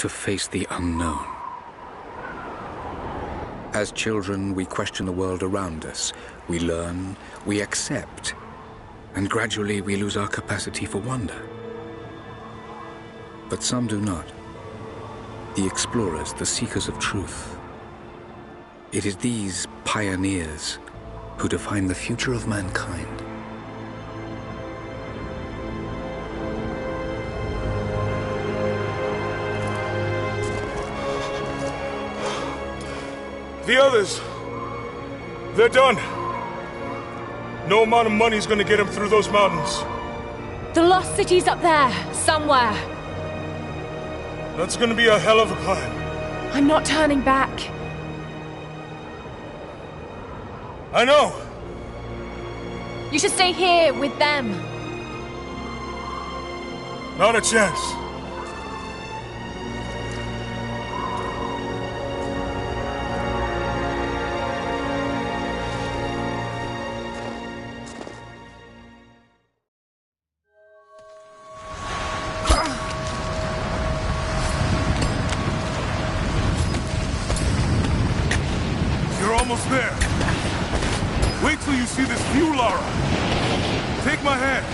to face the unknown. As children, we question the world around us. We learn, we accept, and gradually we lose our capacity for wonder. But some do not. The explorers, the seekers of truth. It is these pioneers who define the future of mankind. The others, they're done. No amount of money's gonna get them through those mountains. The lost city's up there, somewhere. That's gonna be a hell of a climb. I'm not turning back. I know. You should stay here with them. Not a chance. Almost there. Wait till you see this view, Lara. Take my hand.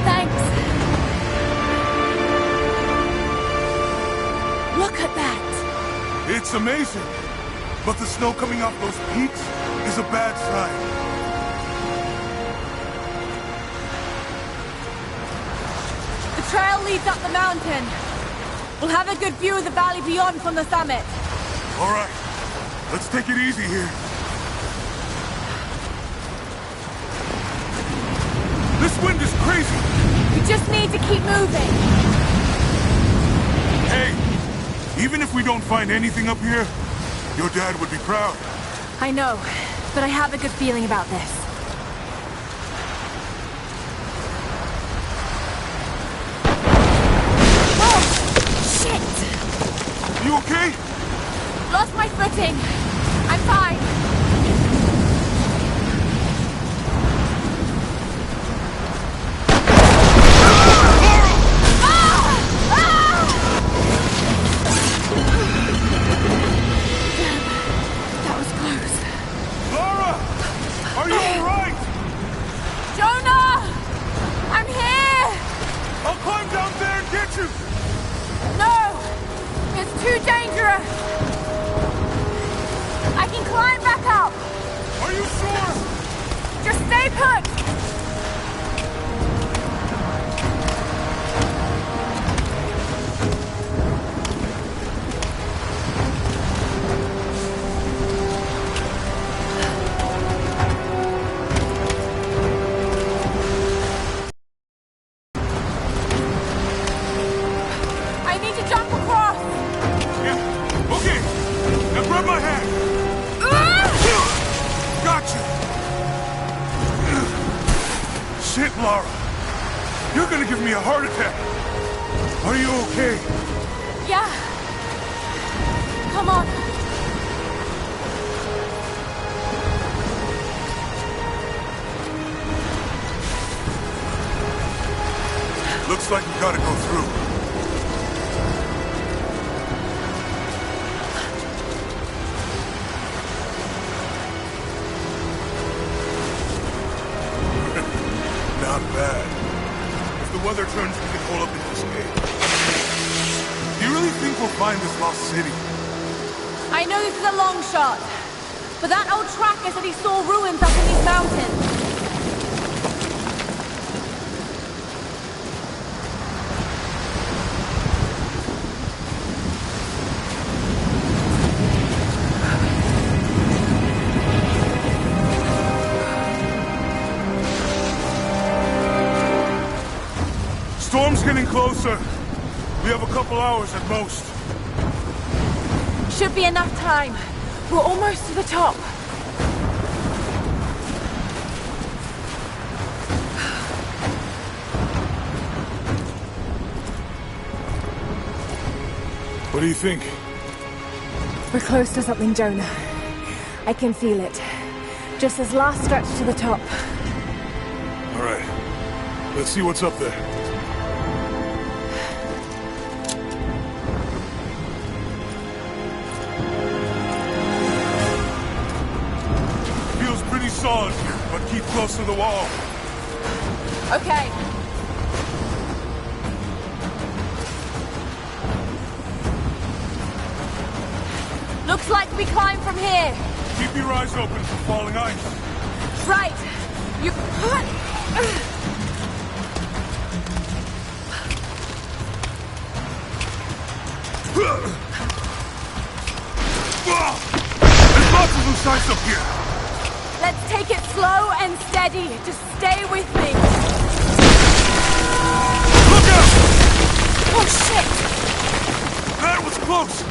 Thanks. Look at that. It's amazing. But the snow coming off those peaks is a bad sign. The trail leads up the mountain. We'll have a good view of the valley beyond from the summit. All right. Let's take it easy here. This wind is crazy. We just need to keep moving. Hey, even if we don't find anything up here, your dad would be proud. I know, but I have a good feeling about this. You okay? Lost my footing. I'm fine. That was close. Lara! Are you alright? Jonah! I'm here! I'll climb down there and get you! No! It's too dangerous! I can climb back up! Are you sure? Just stay put! I need to jump across! Yeah, okay. Now grab my hand. Gotcha. Shit, Lara. You're gonna give me a heart attack. Are you okay? Yeah. Come on. Looks like we gotta go through. Not bad. If the weather turns, we can hold up in this cave. Do you really think we'll find this lost city? I know this is a long shot, but that old tracker said he saw ruins up in these mountains. Storm's getting closer. We have a couple hours at most. Should be enough time. We're almost to the top. What do you think? We're close to something, Jonah. I can feel it. Just this last stretch to the top. All right. Let's see what's up there. solid here, but keep close to the wall. Okay. Looks like we climb from here. Keep your eyes open for falling ice. Right. You... There's lots of loose ice up here. Let's take it slow and steady. Just stay with me. Look out! Oh, shit! That was close.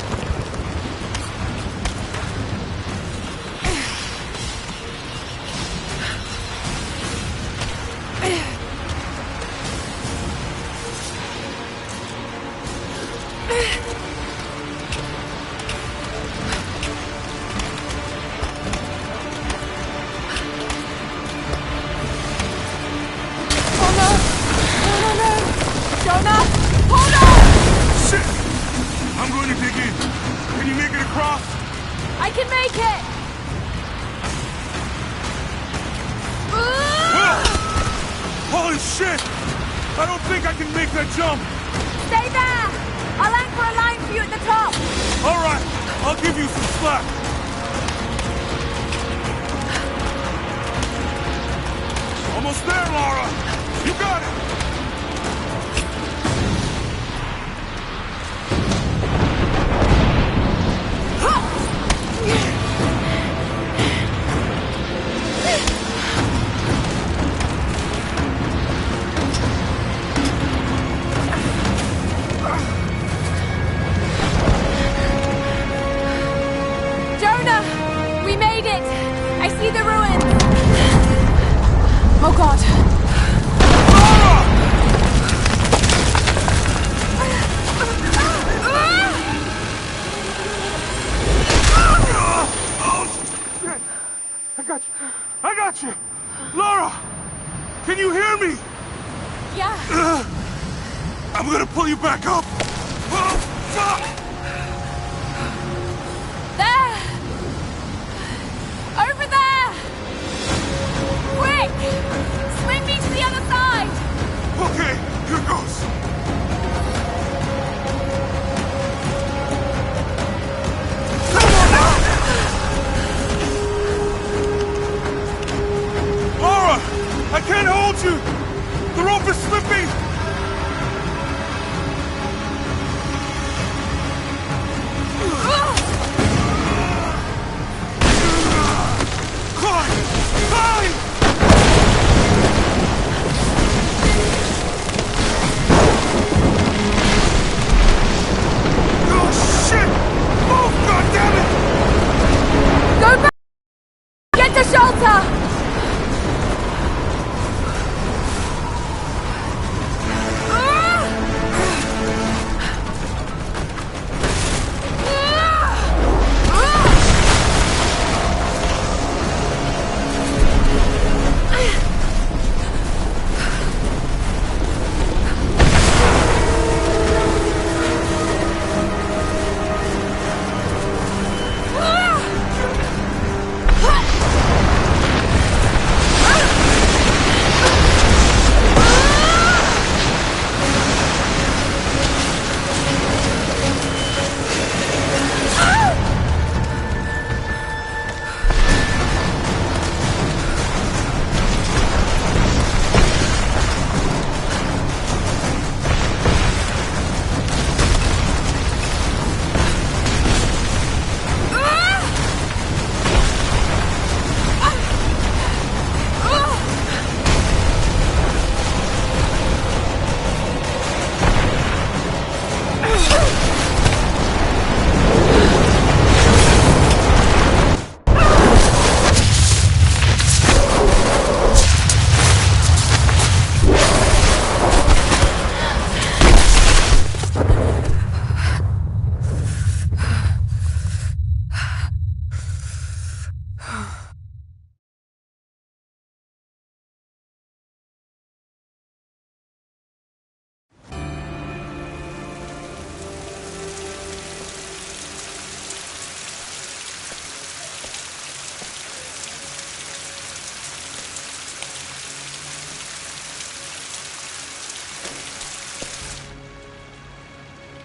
I can make it! Holy shit! I don't think I can make that jump! Stay there! I'll anchor a line for you at the top! Alright, I'll give you some slack. Almost there, Lara! You got it! See the ruins! Oh God! Oh, shit! I got you! Lara! Can you hear me? Yeah. I'm gonna pull you back up! Oh, fuck! Over there! Quick! Swing me to the other side! Okay, here goes. Lara! I can't hold you! The rope is slipping!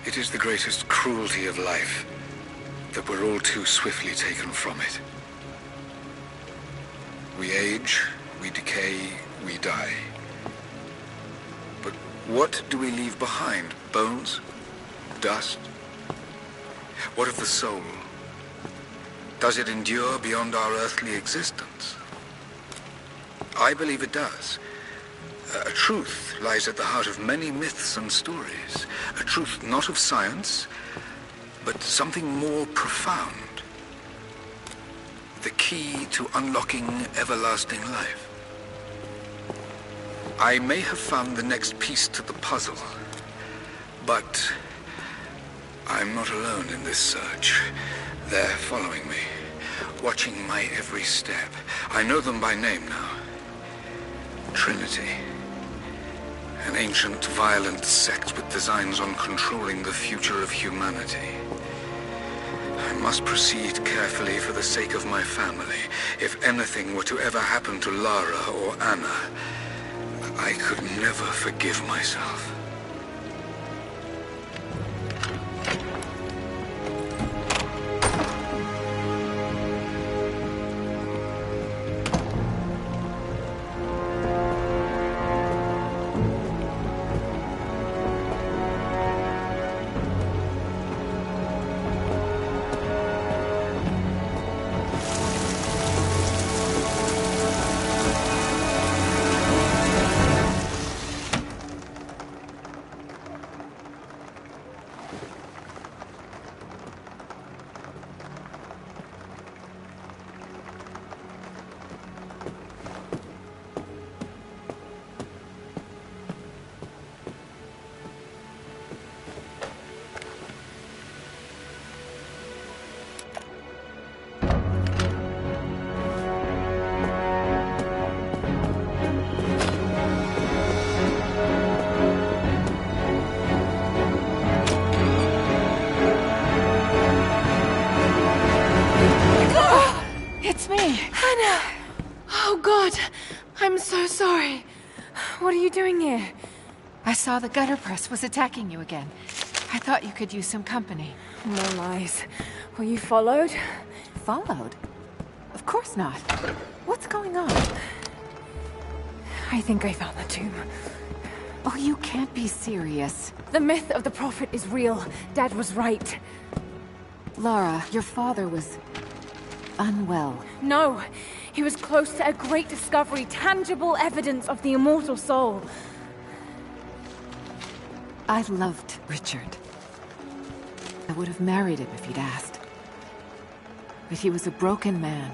It is the greatest cruelty of life that we're all too swiftly taken from it. We age, we decay, we die. But what do we leave behind? Bones? Dust? What of the soul? Does it endure beyond our earthly existence? I believe it does. A truth lies at the heart of many myths and stories. A truth not of science, but something more profound. The key to unlocking everlasting life. I may have found the next piece to the puzzle, but I'm not alone in this search. They're following me, watching my every step. I know them by name now. Trinity. An ancient, violent sect with designs on controlling the future of humanity. I must proceed carefully for the sake of my family. If anything were to ever happen to Lara or Anna, I could never forgive myself. It's me! Anna! Oh God! I'm so sorry. What are you doing here? I saw the gutter press was attacking you again. I thought you could use some company. No lies. Were you followed? Followed? Of course not. What's going on? I think I found the tomb. Oh, you can't be serious. The myth of the Prophet is real. Dad was right. Lara, your father was unwell. No, he was close to a great discovery, tangible evidence of the immortal soul. I loved Richard. I would have married him if he'd asked. But he was a broken man.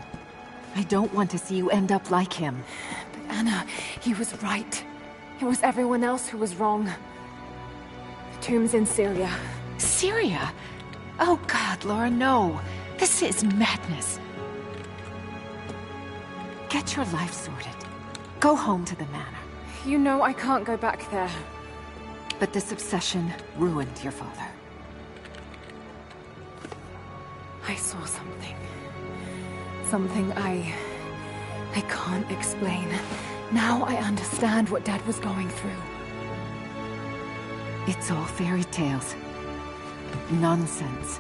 I don't want to see you end up like him. But Anna, he was right. It was everyone else who was wrong. The tomb's in Syria. Syria? Oh God, Laura, no. This is madness. Get your life sorted. Go home to the manor. You know I can't go back there. But this obsession ruined your father. I saw something. Something I can't explain. Now I understand what Dad was going through. It's all fairy tales. Nonsense.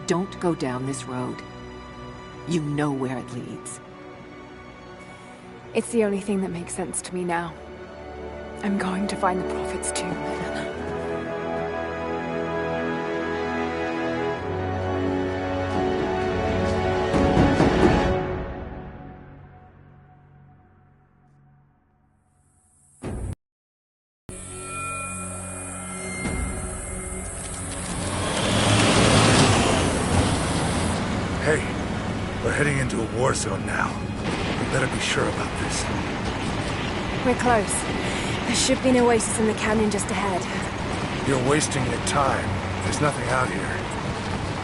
Don't go down this road. You know where it leads. It's the only thing that makes sense to me now. I'm going to find the Prophet's tomb, Anna. Hey, we're heading into a war zone now. We better be sure about this. We're close. There should be an oasis in the canyon just ahead. You're wasting your time. There's nothing out here.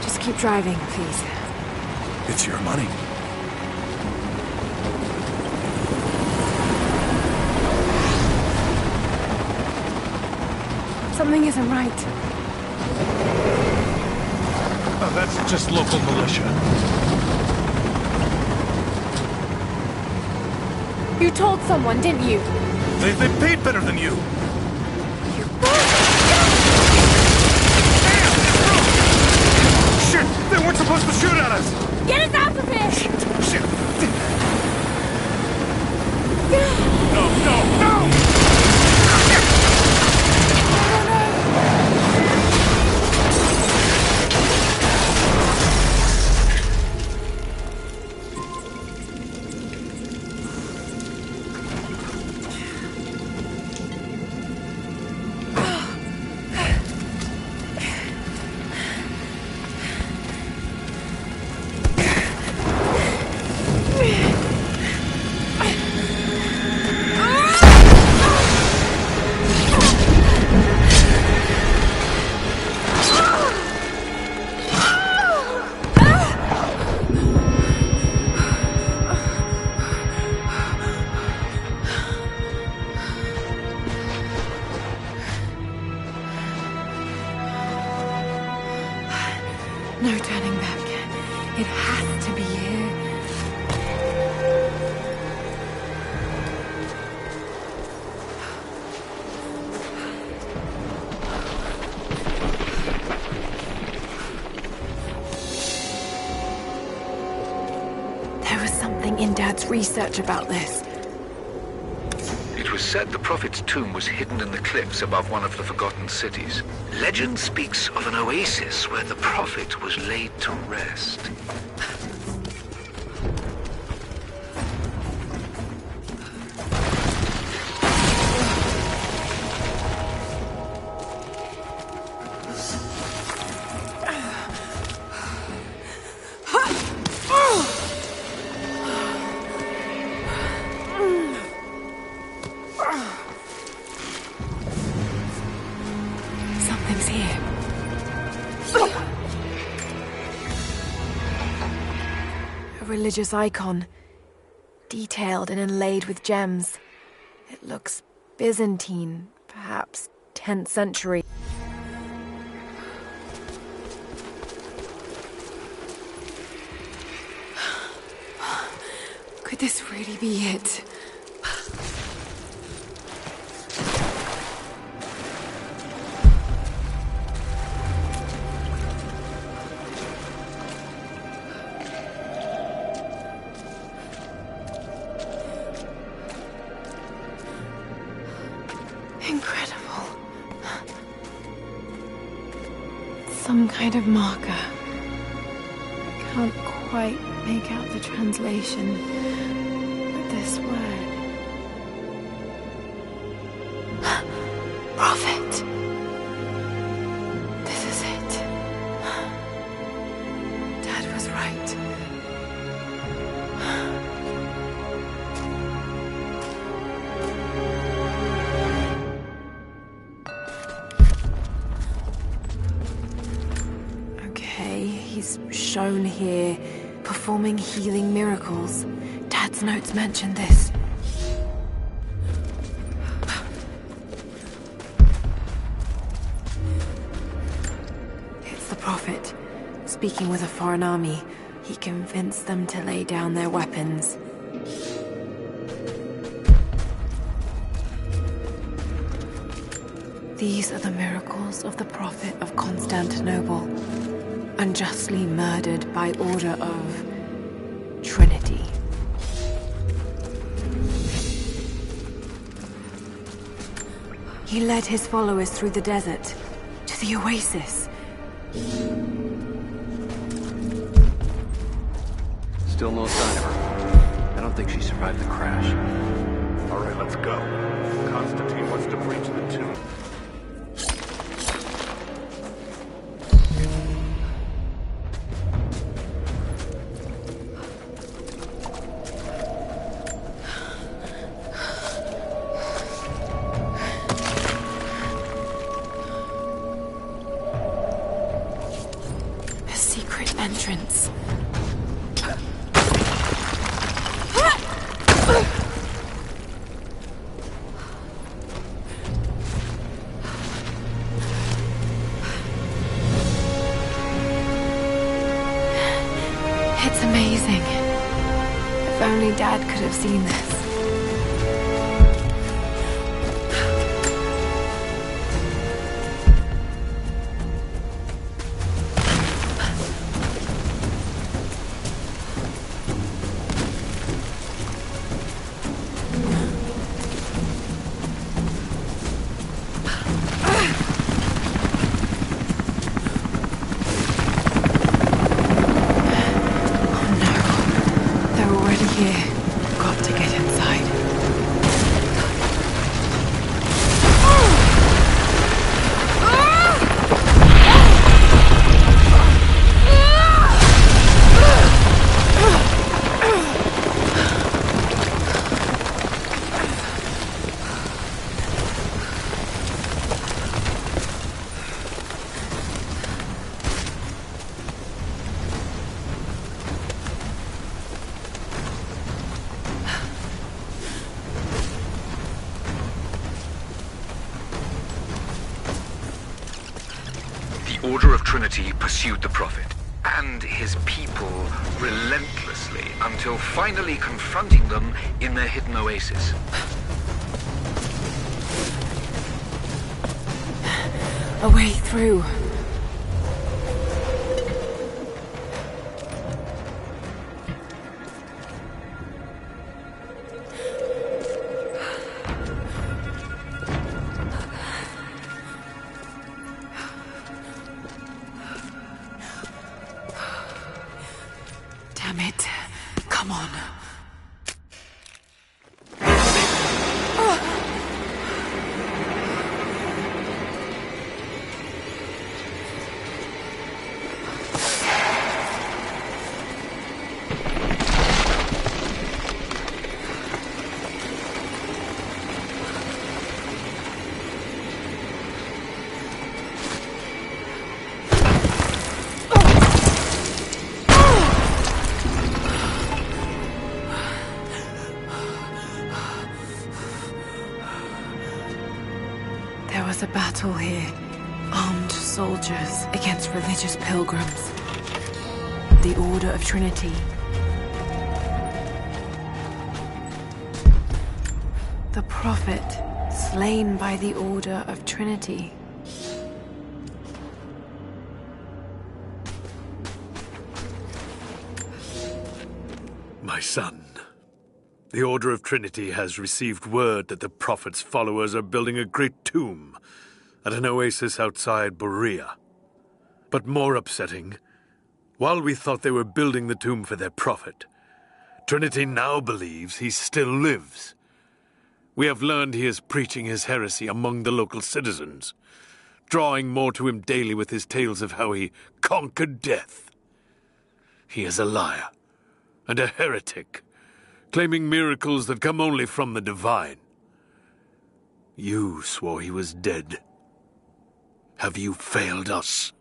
Just keep driving, please. It's your money. Something isn't right. Oh, that's just local militia. You told someone, didn't you? They paid better than you. You shoot at us! Get us out of here! Shit! No, no, no! No turning back. It has to be here. There was something in Dad's research about this. It was said the Prophet's tomb was hidden in the cliffs above one of the forgotten cities. Legend speaks of an oasis where the Prophet was laid to rest. Something's here. A religious icon, detailed and inlaid with gems. It looks Byzantine, perhaps 10th century. Could this really be it? Incredible. Some kind of marker. I can't quite make out the translation, but this word. Prophet. This is it. Dad was right. He's shown here, performing healing miracles. Dad's notes mention this. It's the Prophet, speaking with a foreign army. He convinced them to lay down their weapons. These are the miracles of the Prophet of Constantinople. Unjustly murdered by order of Trinity. He led his followers through the desert to the oasis. Still no sign of her. I don't think she survived the crash. All right, let's go. Constantine wants to breach the tomb. Entrance. It's amazing. If only Dad could have seen this. Order of Trinity pursued the Prophet and his people relentlessly until finally confronting them in their hidden oasis. A way through. Damn it. Come on. There was a battle here. Armed soldiers against religious pilgrims. The Order of Trinity. The Prophet, slain by the Order of Trinity. My son, the Order of Trinity has received word that the Prophet's followers are building a great tomb at an oasis outside Berea. But more upsetting, while we thought they were building the tomb for their Prophet, Trinity now believes he still lives. We have learned he is preaching his heresy among the local citizens, drawing more to him daily with his tales of how he conquered death. He is a liar and a heretic, claiming miracles that come only from the divine. You swore he was dead. Have you failed us?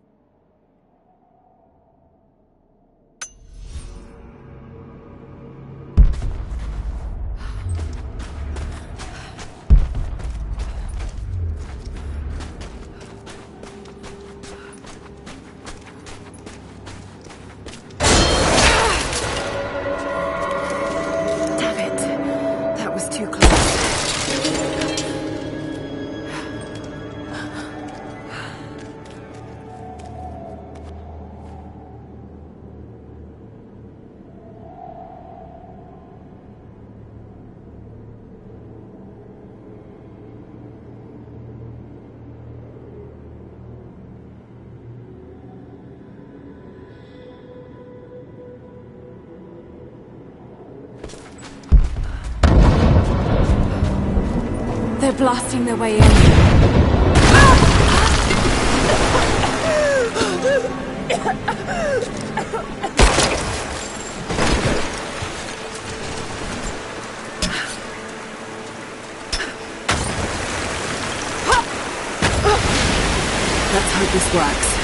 They're blasting their way in. Let's hope this works.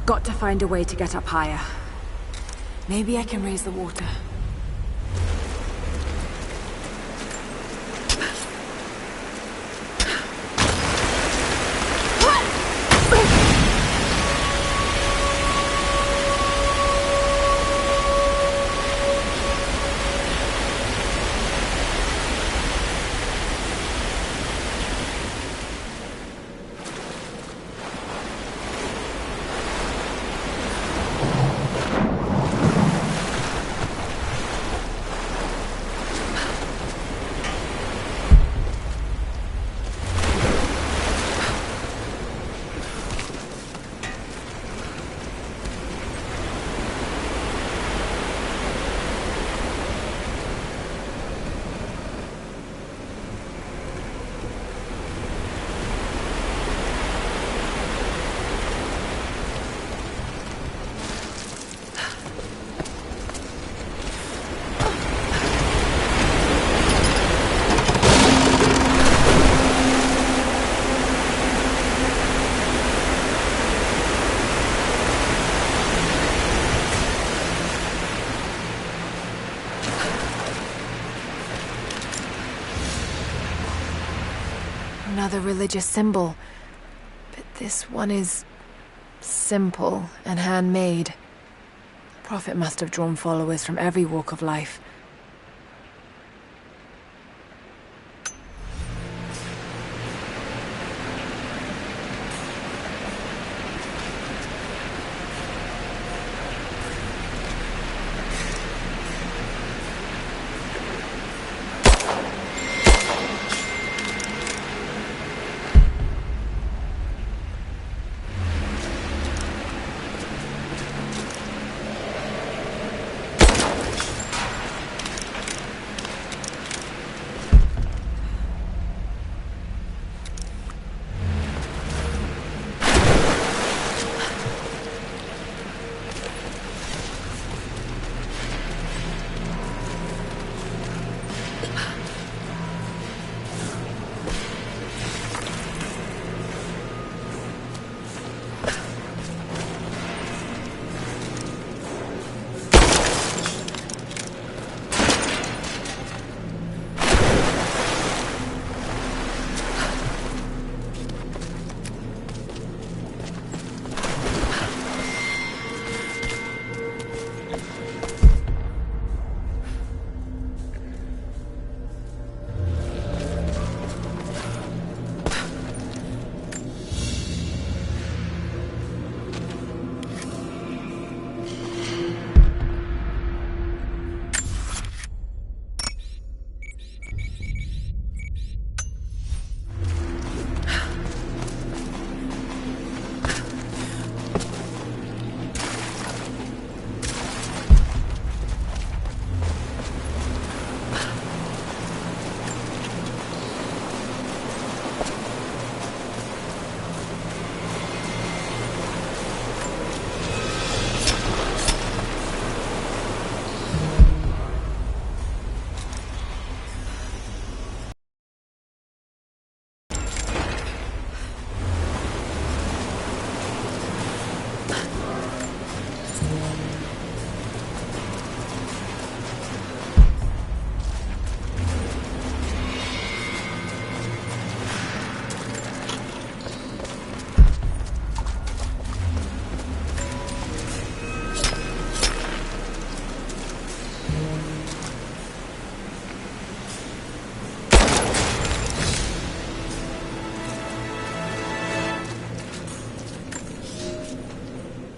Got to find a way to get up higher. Maybe I can raise the water. Another religious symbol, but this one is simple and handmade. The Prophet must have drawn followers from every walk of life.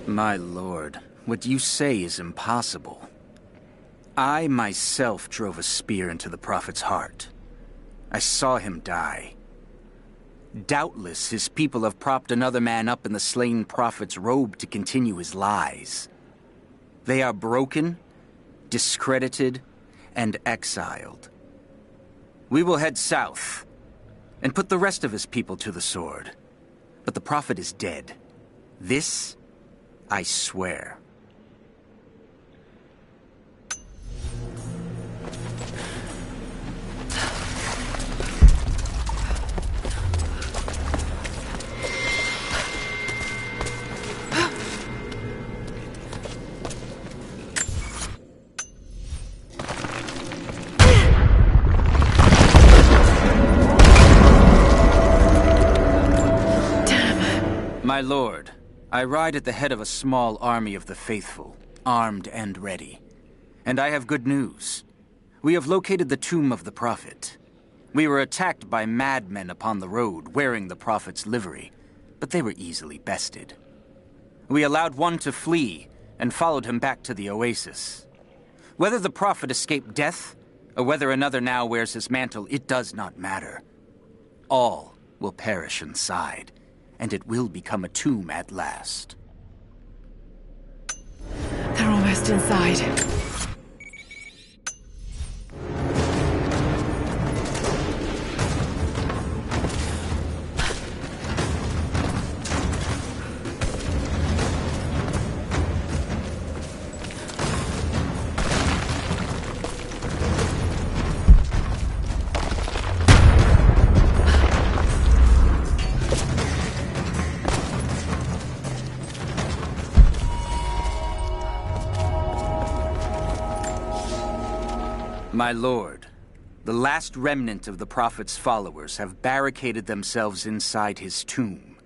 My lord, what you say is impossible. I myself drove a spear into the Prophet's heart. I saw him die. Doubtless his people have propped another man up in the slain Prophet's robe to continue his lies. They are broken, discredited, and exiled. We will head south and put the rest of his people to the sword. But the Prophet is dead. This, I swear. My lord, I ride at the head of a small army of the faithful, armed and ready. And I have good news. We have located the tomb of the Prophet. We were attacked by madmen upon the road, wearing the Prophet's livery, but they were easily bested. We allowed one to flee, and followed him back to the oasis. Whether the Prophet escaped death, or whether another now wears his mantle, it does not matter. All will perish inside, and it will become a tomb at last. They're almost inside. My lord, the last remnant of the Prophet's followers have barricaded themselves inside his tomb.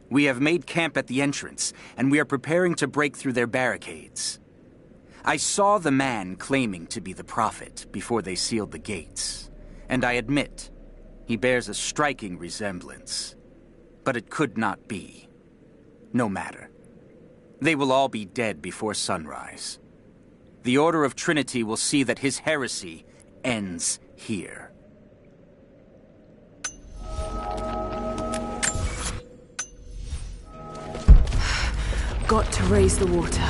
We have made camp at the entrance, and we are preparing to break through their barricades. I saw the man claiming to be the Prophet before they sealed the gates, and I admit, he bears a striking resemblance. But it could not be. No matter. They will all be dead before sunrise. The Order of Trinity will see that his heresy ends here. Got to raise the water.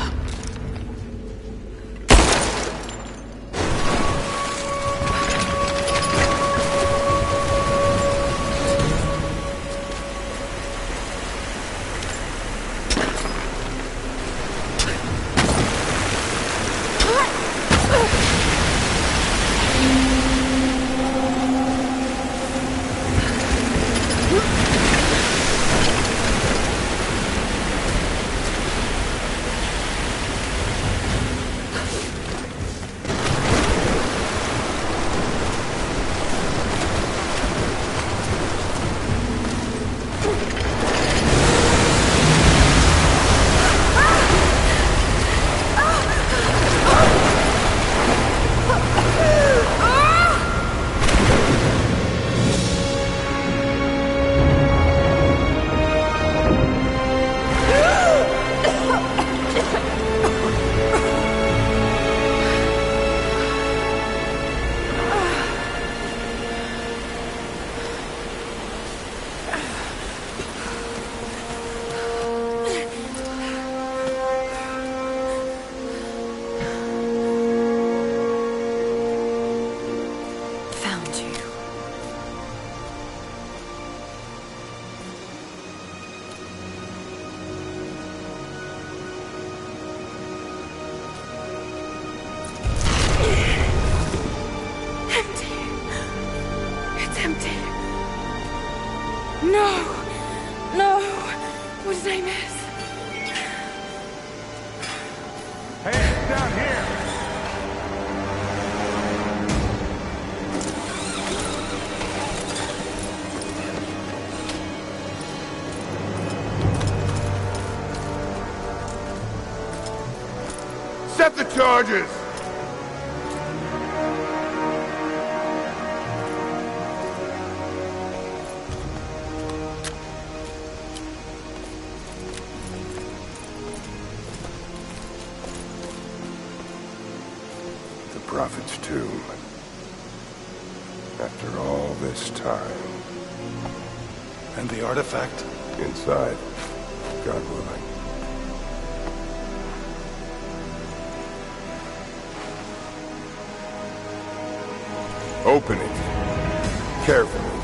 Set the charges! The Prophet's tomb. After all this time. And the artifact? Inside. God willing. Open it. Carefully.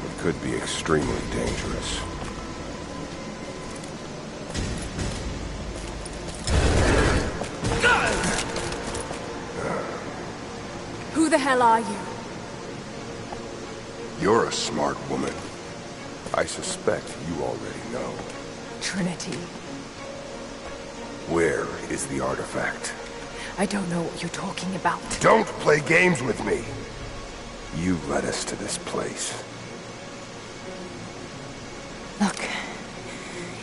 It could be extremely dangerous. Who the hell are you? You're a smart woman. I suspect you already know. Trinity. Where is the artifact? I don't know what you're talking about. Don't play games with me! You led us to this place. Look,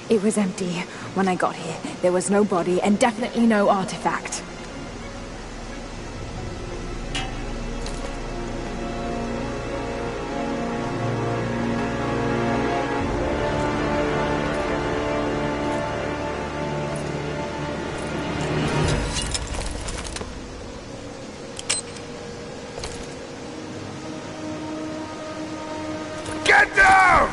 It was empty when I got here. There was no body and definitely no artifact. Get down!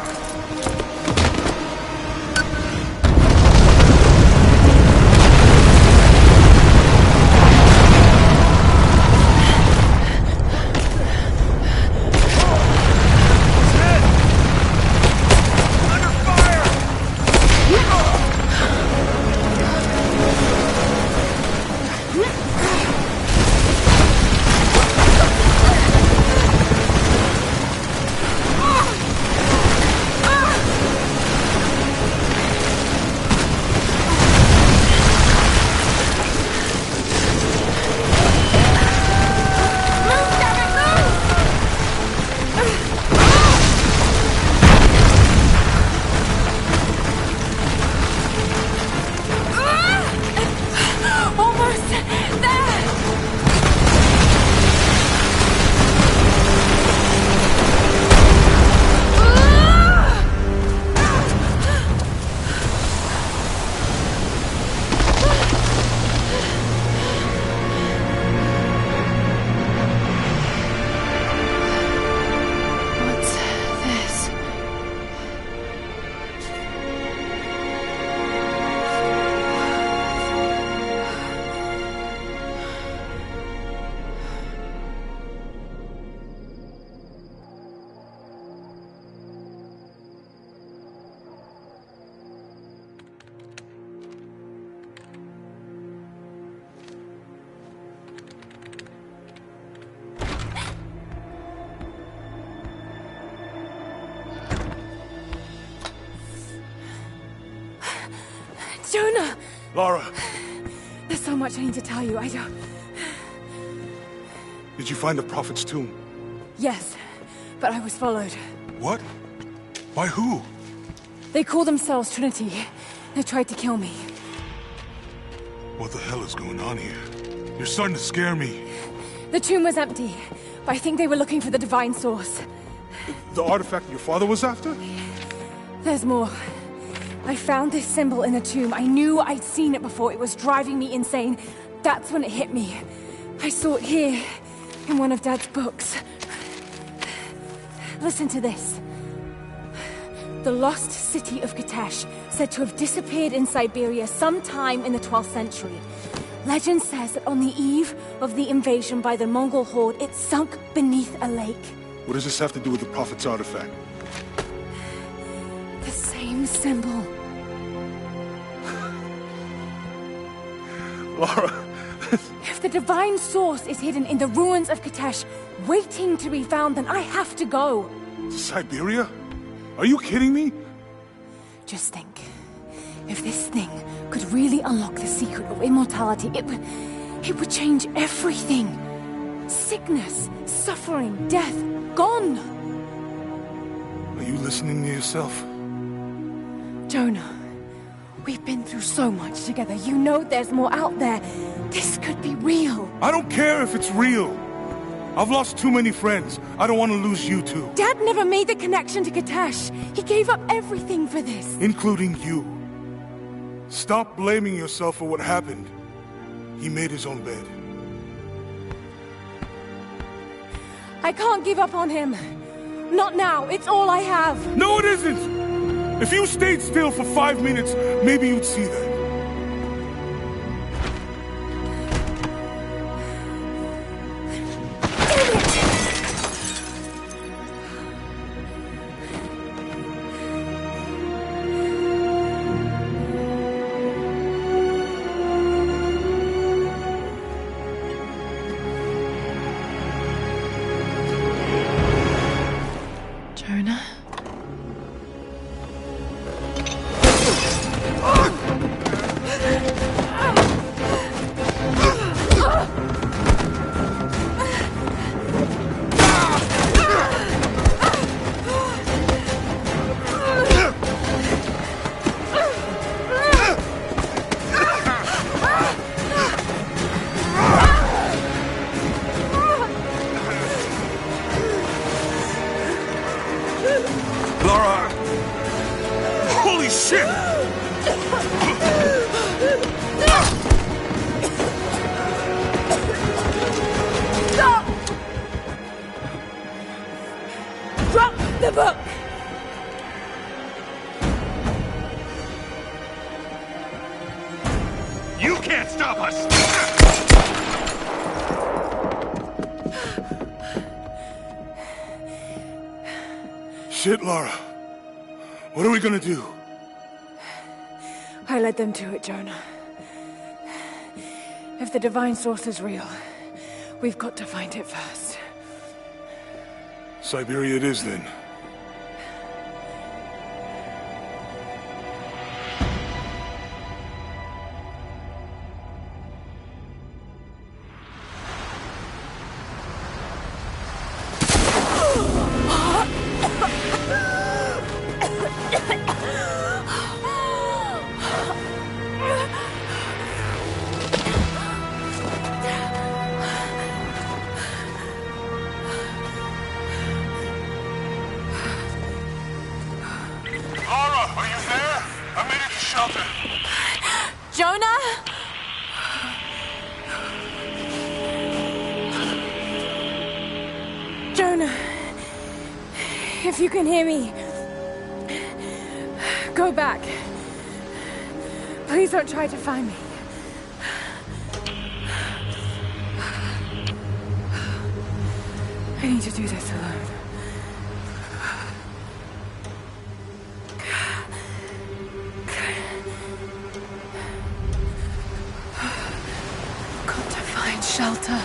Jonah! Lara, There's so much I need to tell you. I don't... did you find the Prophet's tomb? Yes, but I was followed. What? By who? They call themselves Trinity. They tried to kill me. What the hell is going on here? You're starting to scare me. The tomb was empty, but I think they were looking for the divine source. The artifact your father was after? There's more. I found this symbol in the tomb. I knew I'd seen it before. It was driving me insane. That's when it hit me. I saw it here, in one of Dad's books. Listen to this. The lost city of Katesh, said to have disappeared in Siberia sometime in the 12th century. Legend says that on the eve of the invasion by the Mongol horde, it sunk beneath a lake. What does this have to do with the Prophet's artifact? The same symbol. Lara... If the divine source is hidden in the ruins of Katesh, waiting to be found, then I have to go. To Siberia? Are you kidding me? Just think. If this thing could really unlock the secret of immortality, it would change everything. Sickness, suffering, death, gone. Are you listening to yourself? Jonah, we've been through so much together. You know there's more out there. This could be real. I don't care if it's real. I've lost too many friends. I don't want to lose you too. Dad never made the connection to Katesh. He gave up everything for this. Including you. Stop blaming yourself for what happened. He made his own bed. I can't give up on him. Not now. It's all I have. No, it isn't! If you stayed still for 5 minutes, maybe you'd see that. Jonah? Shit, Lara. What are we gonna do? I led them to it, Jonah. If the divine source is real, we've got to find it first. Siberia it is, then. Jonah? Jonah, if you can hear me, go back. Please don't try to find me. I need to do this alone. Got to find shelter.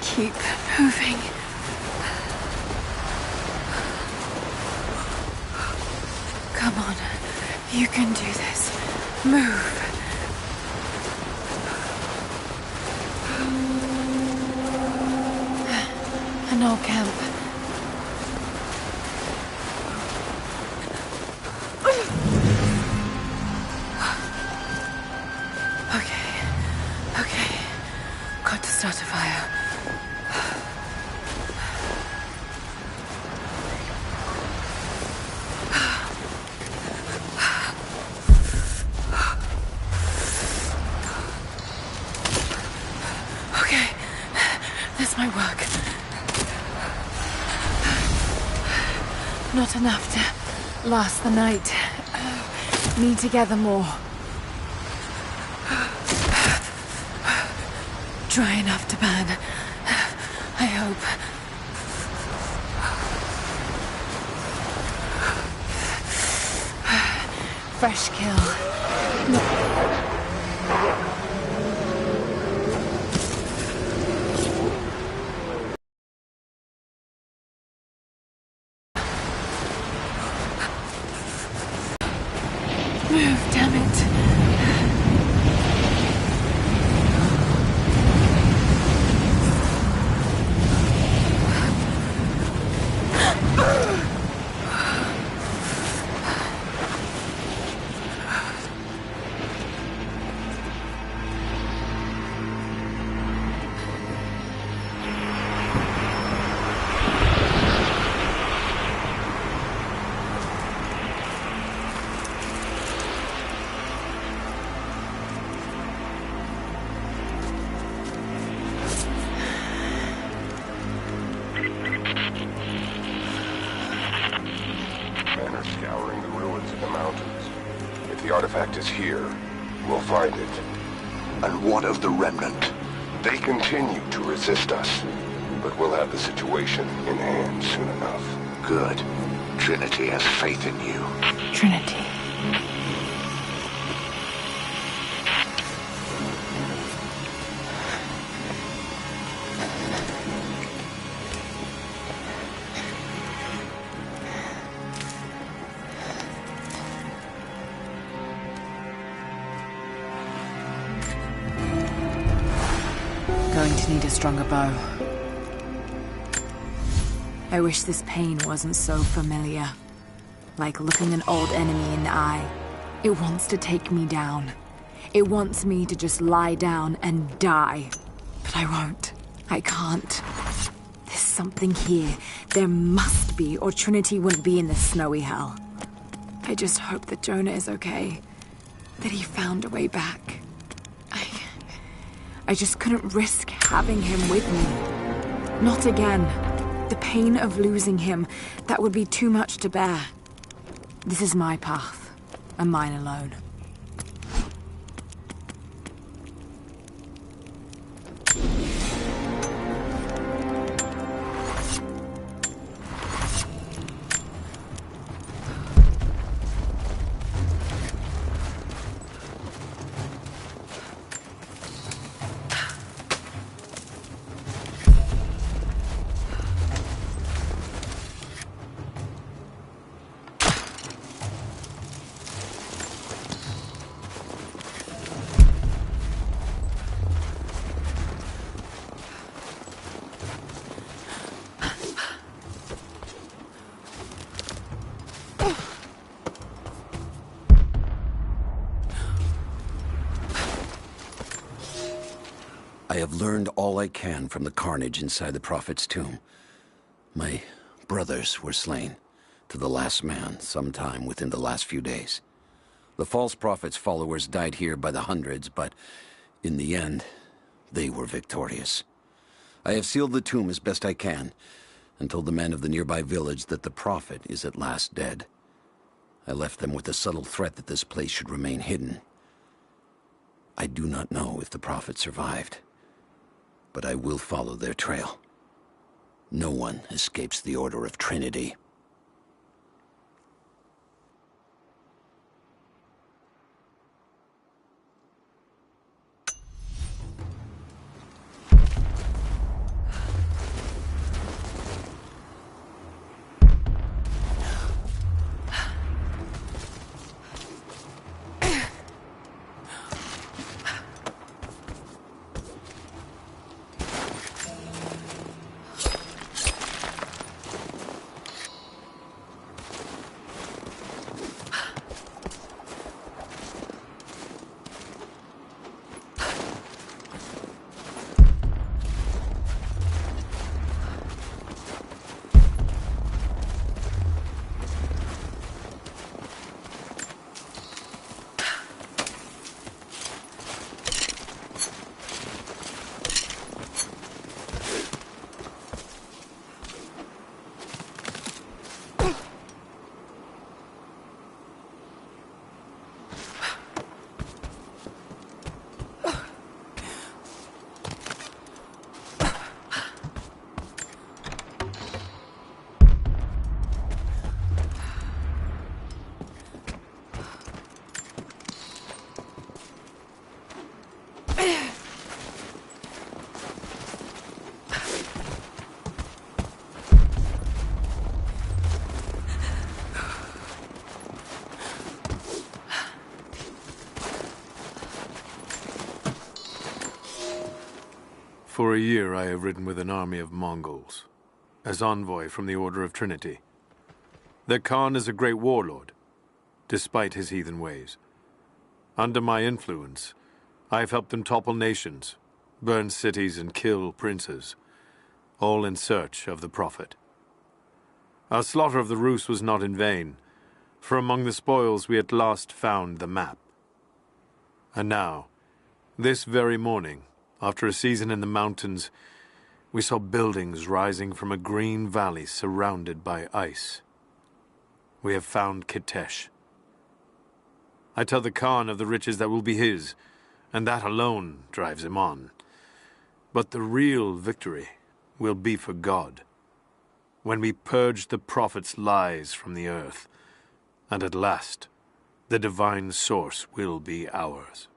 Keep moving. Come on, you can do this. Move. An old camp. Okay. Got to start a fire. This might work. Not enough to last the night. Need to gather more. Dry enough to burn. I hope. Fresh kill. Move, damn it. Scouring the ruins in the mountains. If the artifact is here, we'll find it. And what of the remnant? They continue to resist us, but we'll have the situation in hand soon enough. Good. Trinity has faith in you. Trinity. Going to need a stronger bow. I wish this pain wasn't so familiar. Like looking an old enemy in the eye. It wants to take me down. It wants me to just lie down and die. But I won't. I can't. There's something here. There must be, or Trinity wouldn't be in this snowy hell. I just hope that Jonah is okay. That he found a way back. I just couldn't risk having him with me. Not again. The pain of losing him, that would be too much to bear. This is my path, and mine alone. I have learned all I can from the carnage inside the Prophet's tomb. My brothers were slain, to the last man, sometime within the last few days. The false Prophet's followers died here by the hundreds, but in the end, they were victorious. I have sealed the tomb as best I can, and told the men of the nearby village that the Prophet is at last dead. I left them with the subtle threat that this place should remain hidden. I do not know if the Prophet survived, but I will follow their trail. No one escapes the Order of Trinity. For a year I have ridden with an army of Mongols, as envoy from the Order of Trinity. Their Khan is a great warlord, despite his heathen ways. Under my influence, I have helped them topple nations, burn cities and kill princes, all in search of the Prophet. Our slaughter of the Rus was not in vain, for among the spoils we at last found the map. And now, this very morning, after a season in the mountains, we saw buildings rising from a green valley surrounded by ice. We have found Kitesh. I tell the Khan of the riches that will be his, and that alone drives him on. But the real victory will be for God, when we purge the Prophet's lies from the earth, and at last, the divine source will be ours.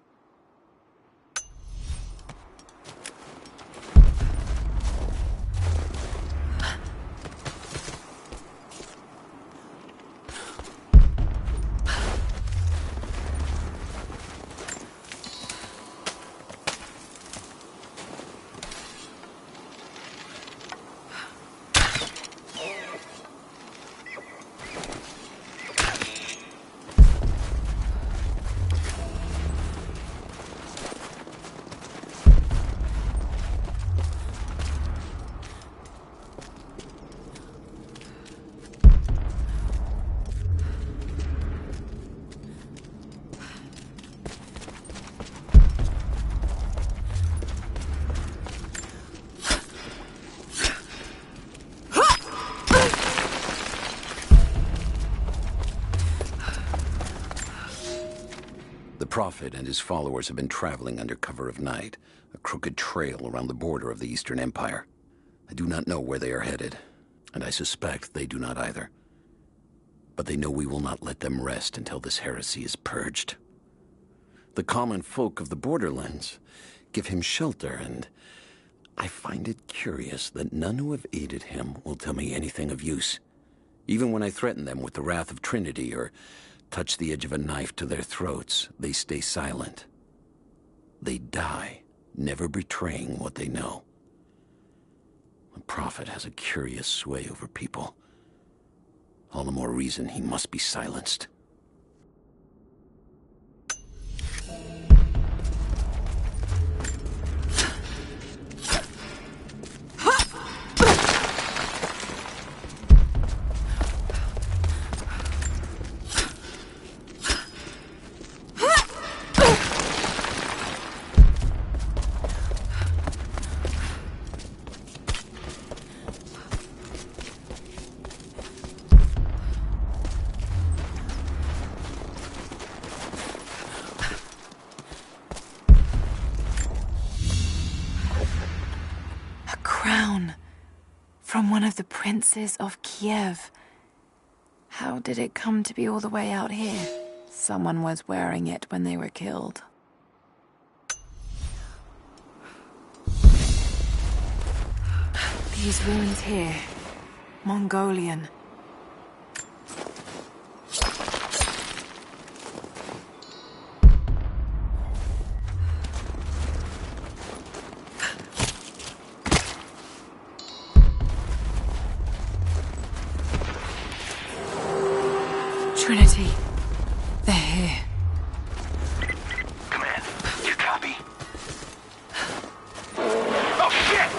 Prophet and his followers have been traveling under cover of night, a crooked trail around the border of the Eastern Empire. I do not know where they are headed, and I suspect they do not either. But they know we will not let them rest until this heresy is purged. The common folk of the borderlands give him shelter, and I find it curious that none who have aided him will tell me anything of use. Even when I threaten them with the wrath of Trinity or touch the edge of a knife to their throats, they stay silent. They die, never betraying what they know. The Prophet has a curious sway over people. All the more reason he must be silenced. From one of the princes of Kiev. How did it come to be all the way out here? Someone was wearing it when they were killed. These ruins here, Mongolian. Trinity. They're here. Command, you copy? Oh, shit!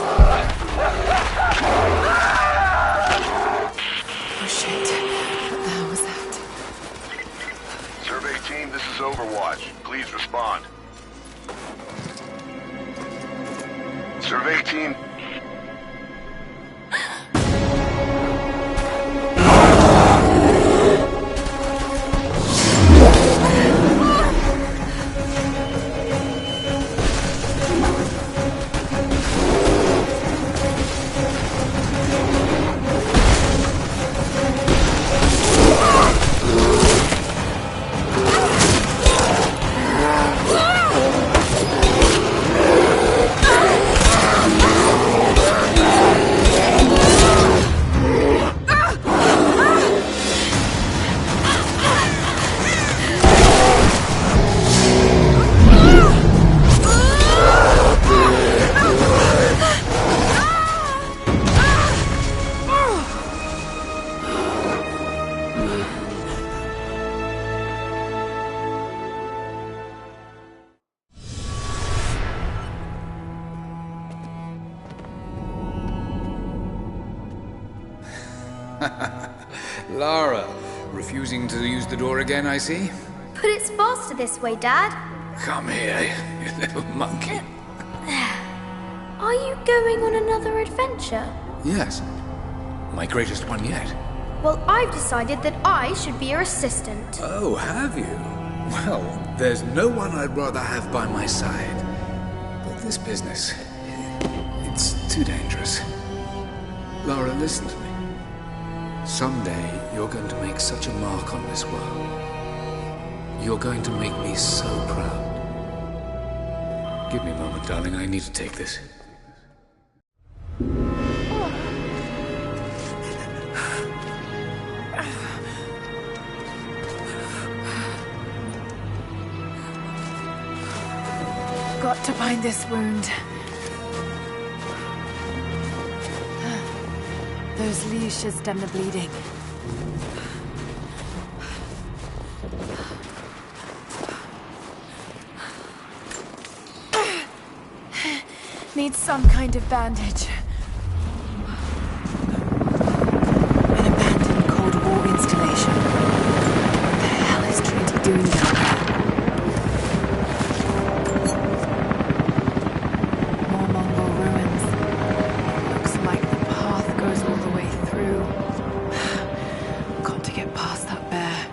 Oh, shit. What the hell was that? Survey team, this is Overwatch. Please respond. Survey team... Lara, refusing to use the door again, I see? But it's faster this way, Dad. Come here, you little monkey. Are you going on another adventure? Yes. My greatest one yet. Well, I've decided that I should be your assistant. Oh, have you? Well, there's no one I'd rather have by my side. But this business, it's too dangerous. Lara, listen to me. Someday, you're going to make such a mark on this world. You're going to make me so proud. Give me a moment, darling. I need to take this. Got to bind this wound. Those leaves should stem the bleeding. Needs some kind of bandage. An abandoned Cold War installation. What the hell is Trinity doing down there? More Mongol ruins. Looks like the path goes all the way through. Got to get past that bear.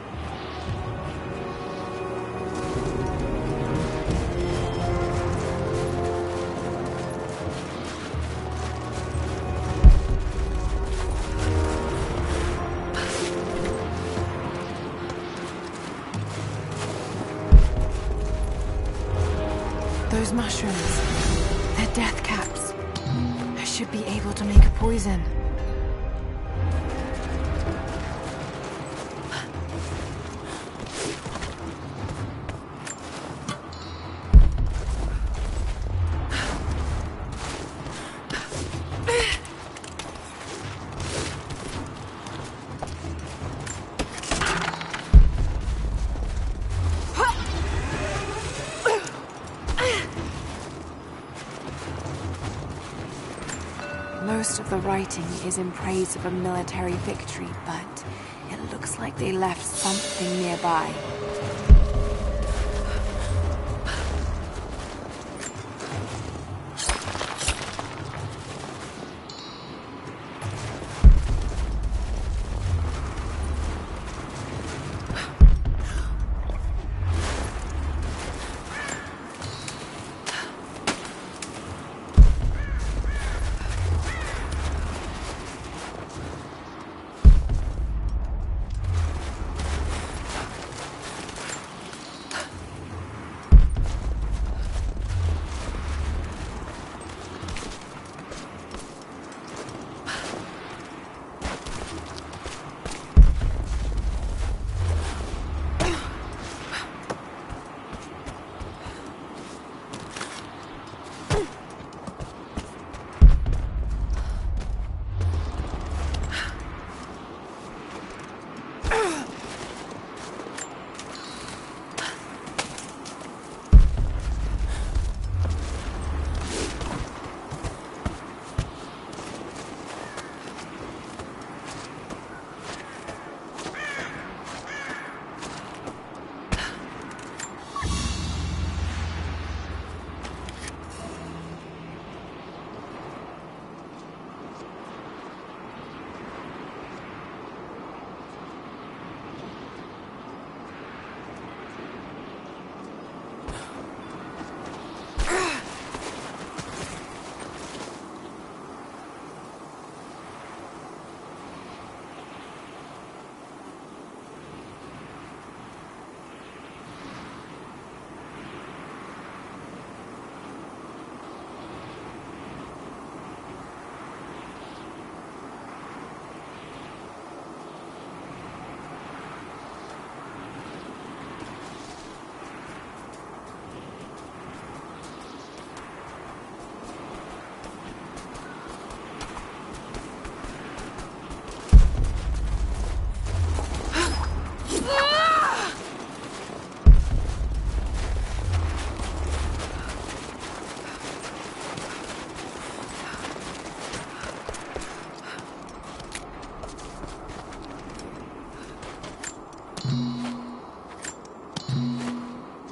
caps. I should be able to make a poison. Most of the writing is in praise of a military victory, but it looks like they left something nearby.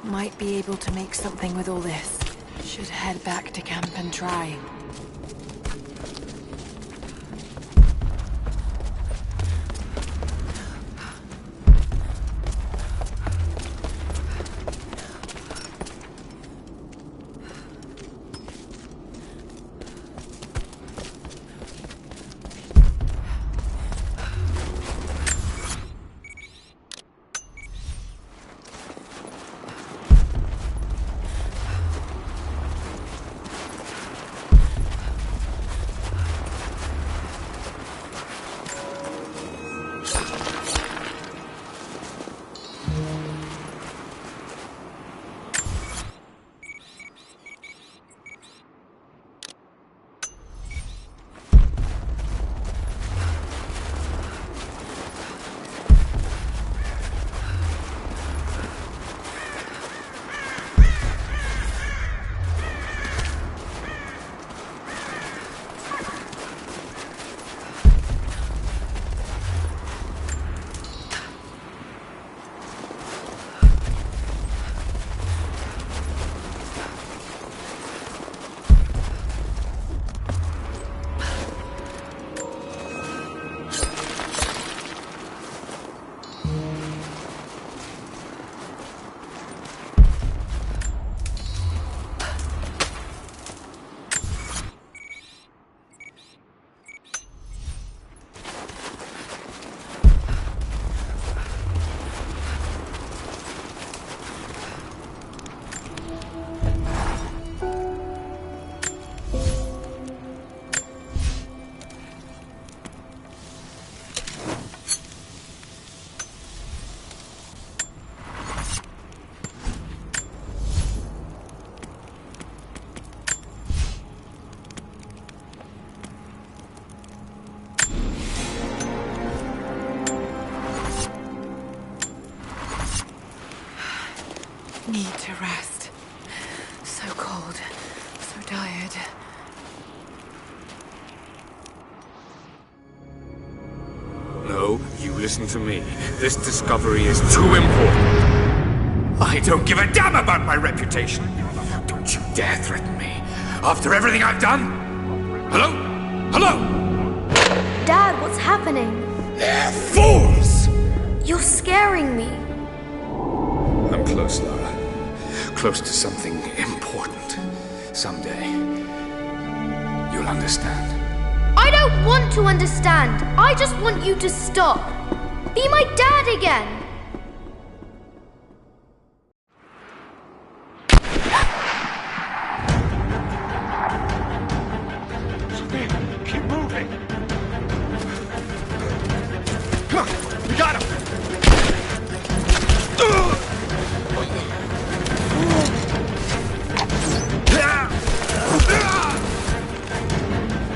Might be able to make something with all this. Should head back to camp and try. No, you listen to me. This discovery is too important. I don't give a damn about my reputation. Don't you dare threaten me. After everything I've done? Hello? Hello? Dad, what's happening? They're fools! You're scaring me. I'm close, Lara. Close to something important. Someday, you'll understand. I don't want to understand. I just want you to stop. Be my dad again. Keep moving! Come on! We got him!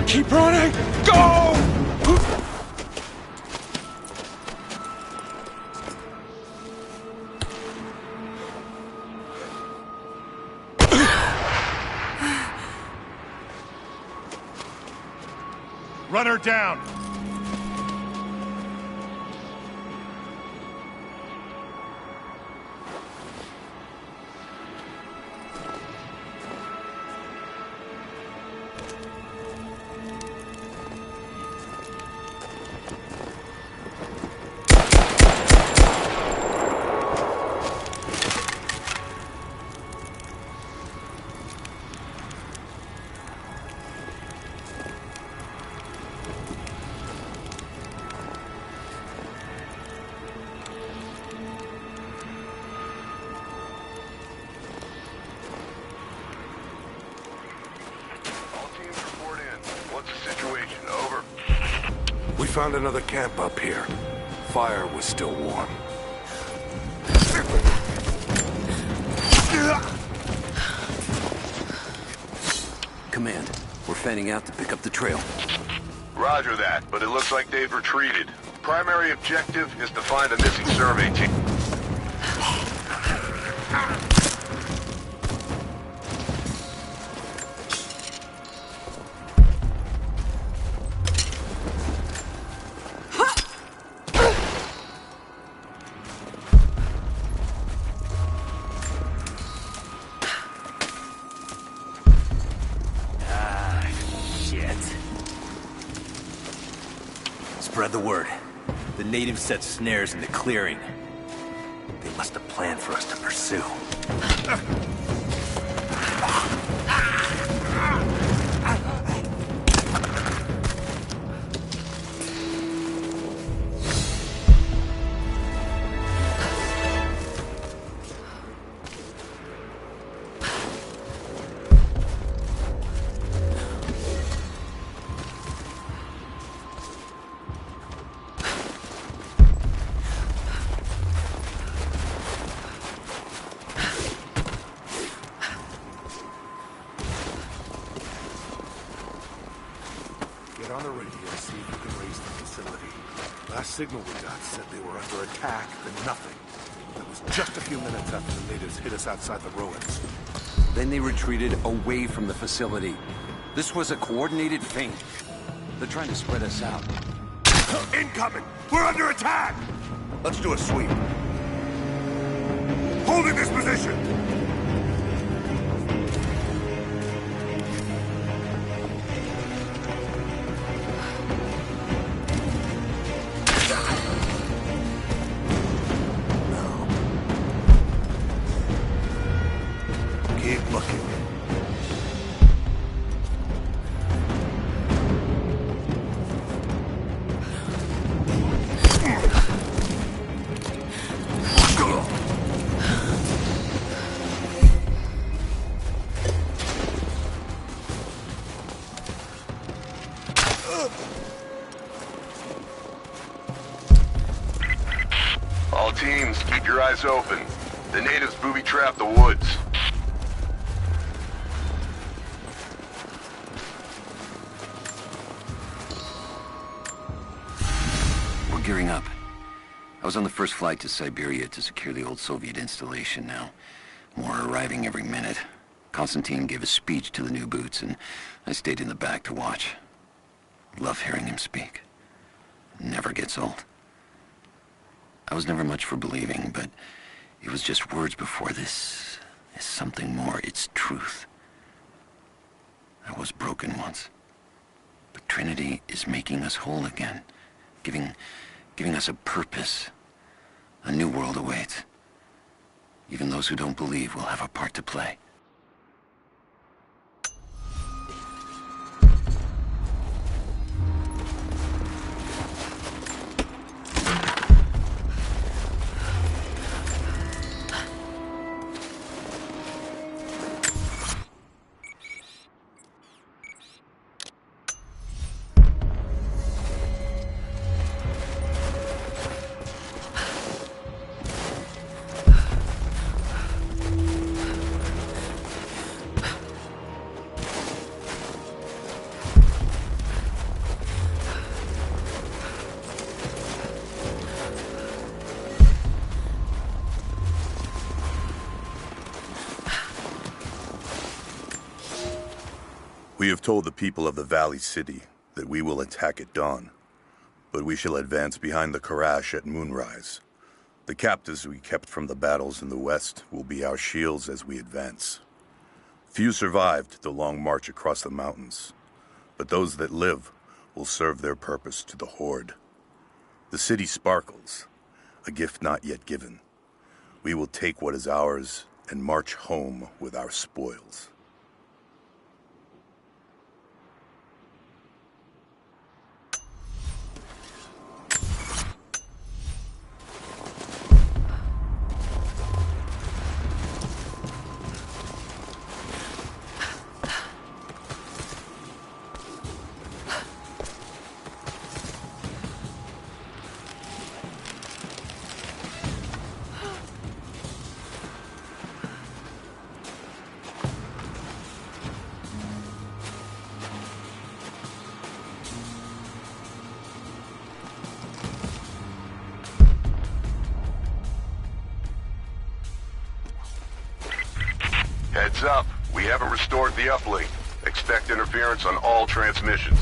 Keep running! Go! Run her down! We found another camp up here. Fire was still warm. Command, we're fanning out to pick up the trail. Roger that, but it looks like they've retreated. Primary objective is to find a missing survey team. Spread the word. The natives set snares in the clearing. They must have planned for us to pursue. Get on the radio and see if you can raise the facility. Last signal we got said they were under attack, then nothing. That was just a few minutes after the natives hit us outside the ruins. Then they retreated away from the facility. This was a coordinated feint. They're trying to spread us out. Incoming! We're under attack! Let's do a sweep. Holding this position! Keep looking. All teams, keep your eyes open. The natives booby-trapped the woods. We're gearing up. I was on the first flight to Siberia to secure the old Soviet installation now. More are arriving every minute. Konstantin gave a speech to the new boots, and I stayed in the back to watch. Love hearing him speak. never gets old. I was never much for believing, but it was just words before. This is something more. It's truth. I was broken once, but Trinity is making us whole again, giving us a purpose. A new world awaits. Even those who don't believe will have a part to play. We have told the people of the Valley City that we will attack at dawn, but we shall advance behind the Karash at moonrise. The captives we kept from the battles in the west will be our shields as we advance. Few survived the long march across the mountains, but those that live will serve their purpose to the Horde. The city sparkles, a gift not yet given. We will take what is ours and march home with our spoils. Heads up. We haven't restored the uplink. Expect interference on all transmissions.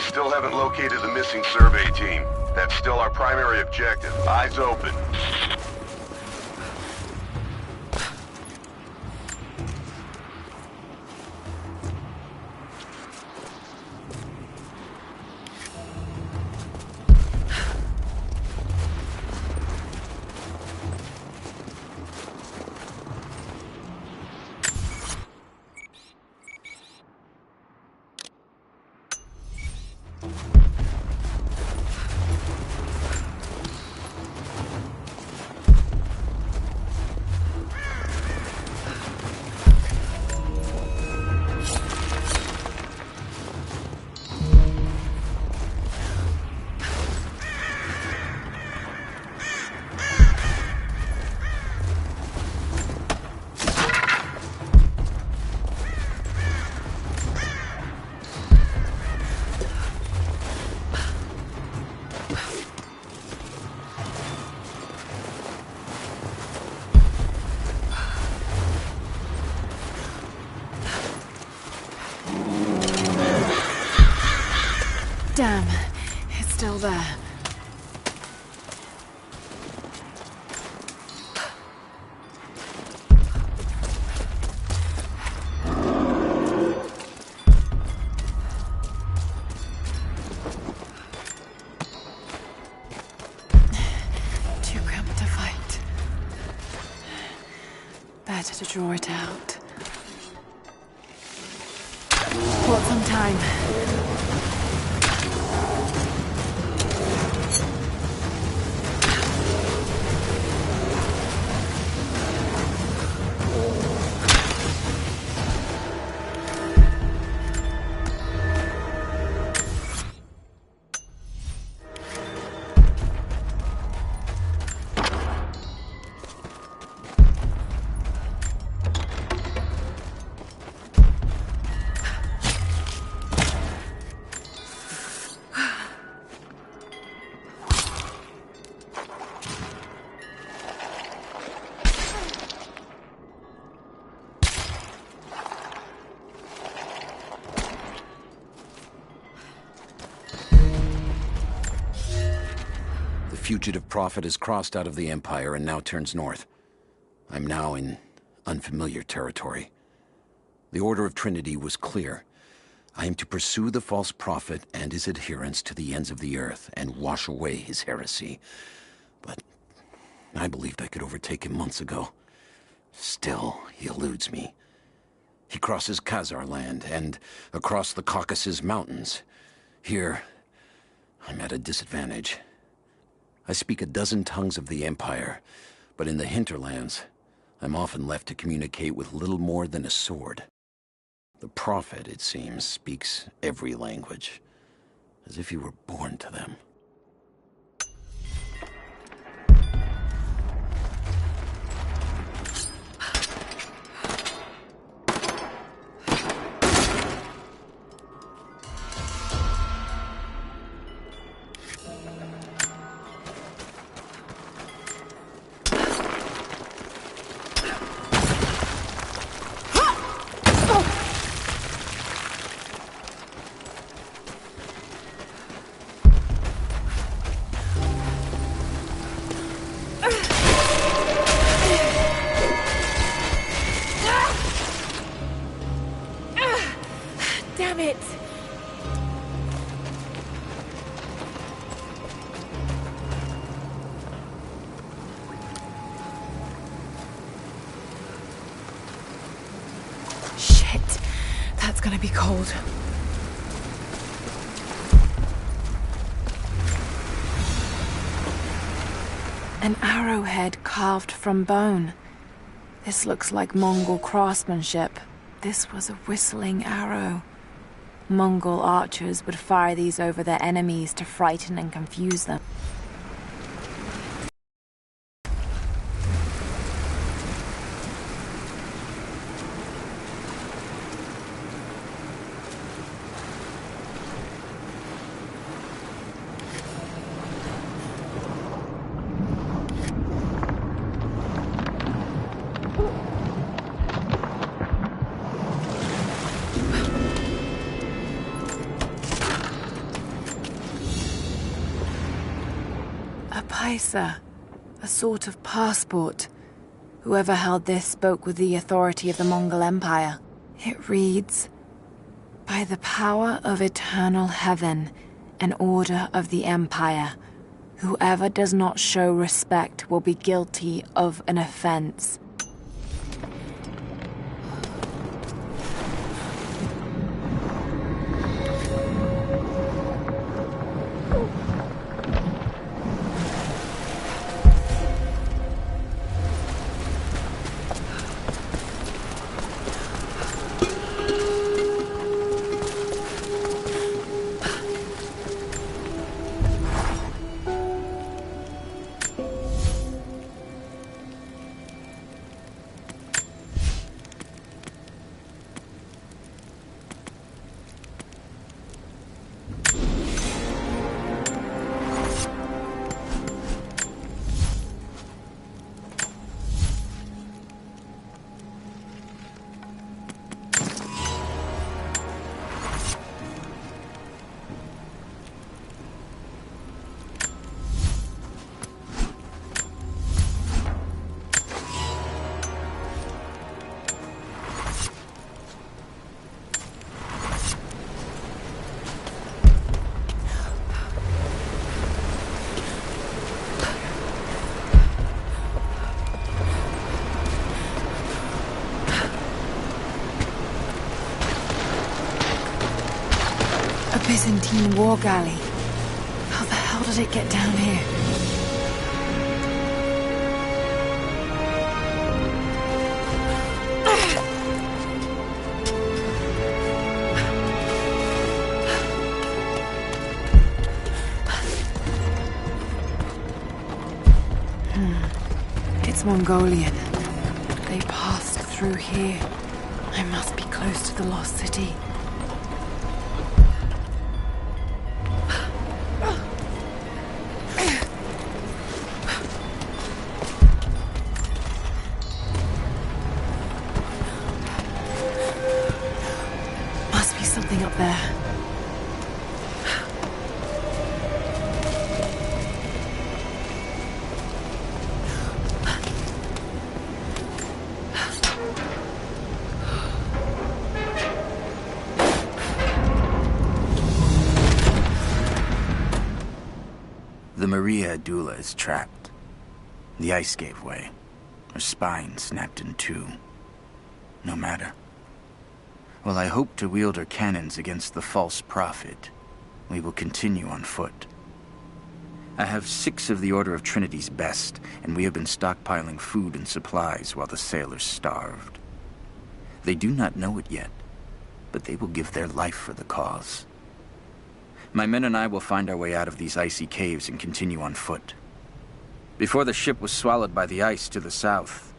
Still haven't located the missing survey team. That's still our primary objective. Eyes open. Damn, it's still there. Too cramped to fight. Better to draw it out. Bought some time. fugitive prophet has crossed out of the Empire and now turns north. I'm now in unfamiliar territory. The Order of Trinity was clear. I am to pursue the false prophet and his adherents to the ends of the earth and wash away his heresy. But I believed I could overtake him months ago. Still, he eludes me. He crosses Khazar land and across the Caucasus Mountains. Here, I'm at a disadvantage. I speak a dozen tongues of the Empire, but in the hinterlands, I'm often left to communicate with little more than a sword. The Prophet, it seems, speaks every language, as if he were born to them. Damn it! Shit. That's gonna be cold. An arrowhead carved from bone. This looks like Mongol craftsmanship. This was a whistling arrow. Mongol archers would fire these over their enemies to frighten and confuse them. A sort of passport. Whoever held this spoke with the authority of the Mongol Empire. It reads, "By the power of eternal heaven and order of the Empire, whoever does not show respect will be guilty of an offense." Byzantine war galley. How the hell did it get down here? It's Mongolian. They passed through here. I must be close to the lost city. Something up there. The Maria Adula is trapped. The ice gave way. Her spine snapped in two. No matter. While I hope to wield her cannons against the false prophet, we will continue on foot. I have 6 of the Order of Trinity's best, and we have been stockpiling food and supplies while the sailors starved. They do not know it yet, but they will give their life for the cause. My men and I will find our way out of these icy caves and continue on foot. Before the ship was swallowed by the ice to the south,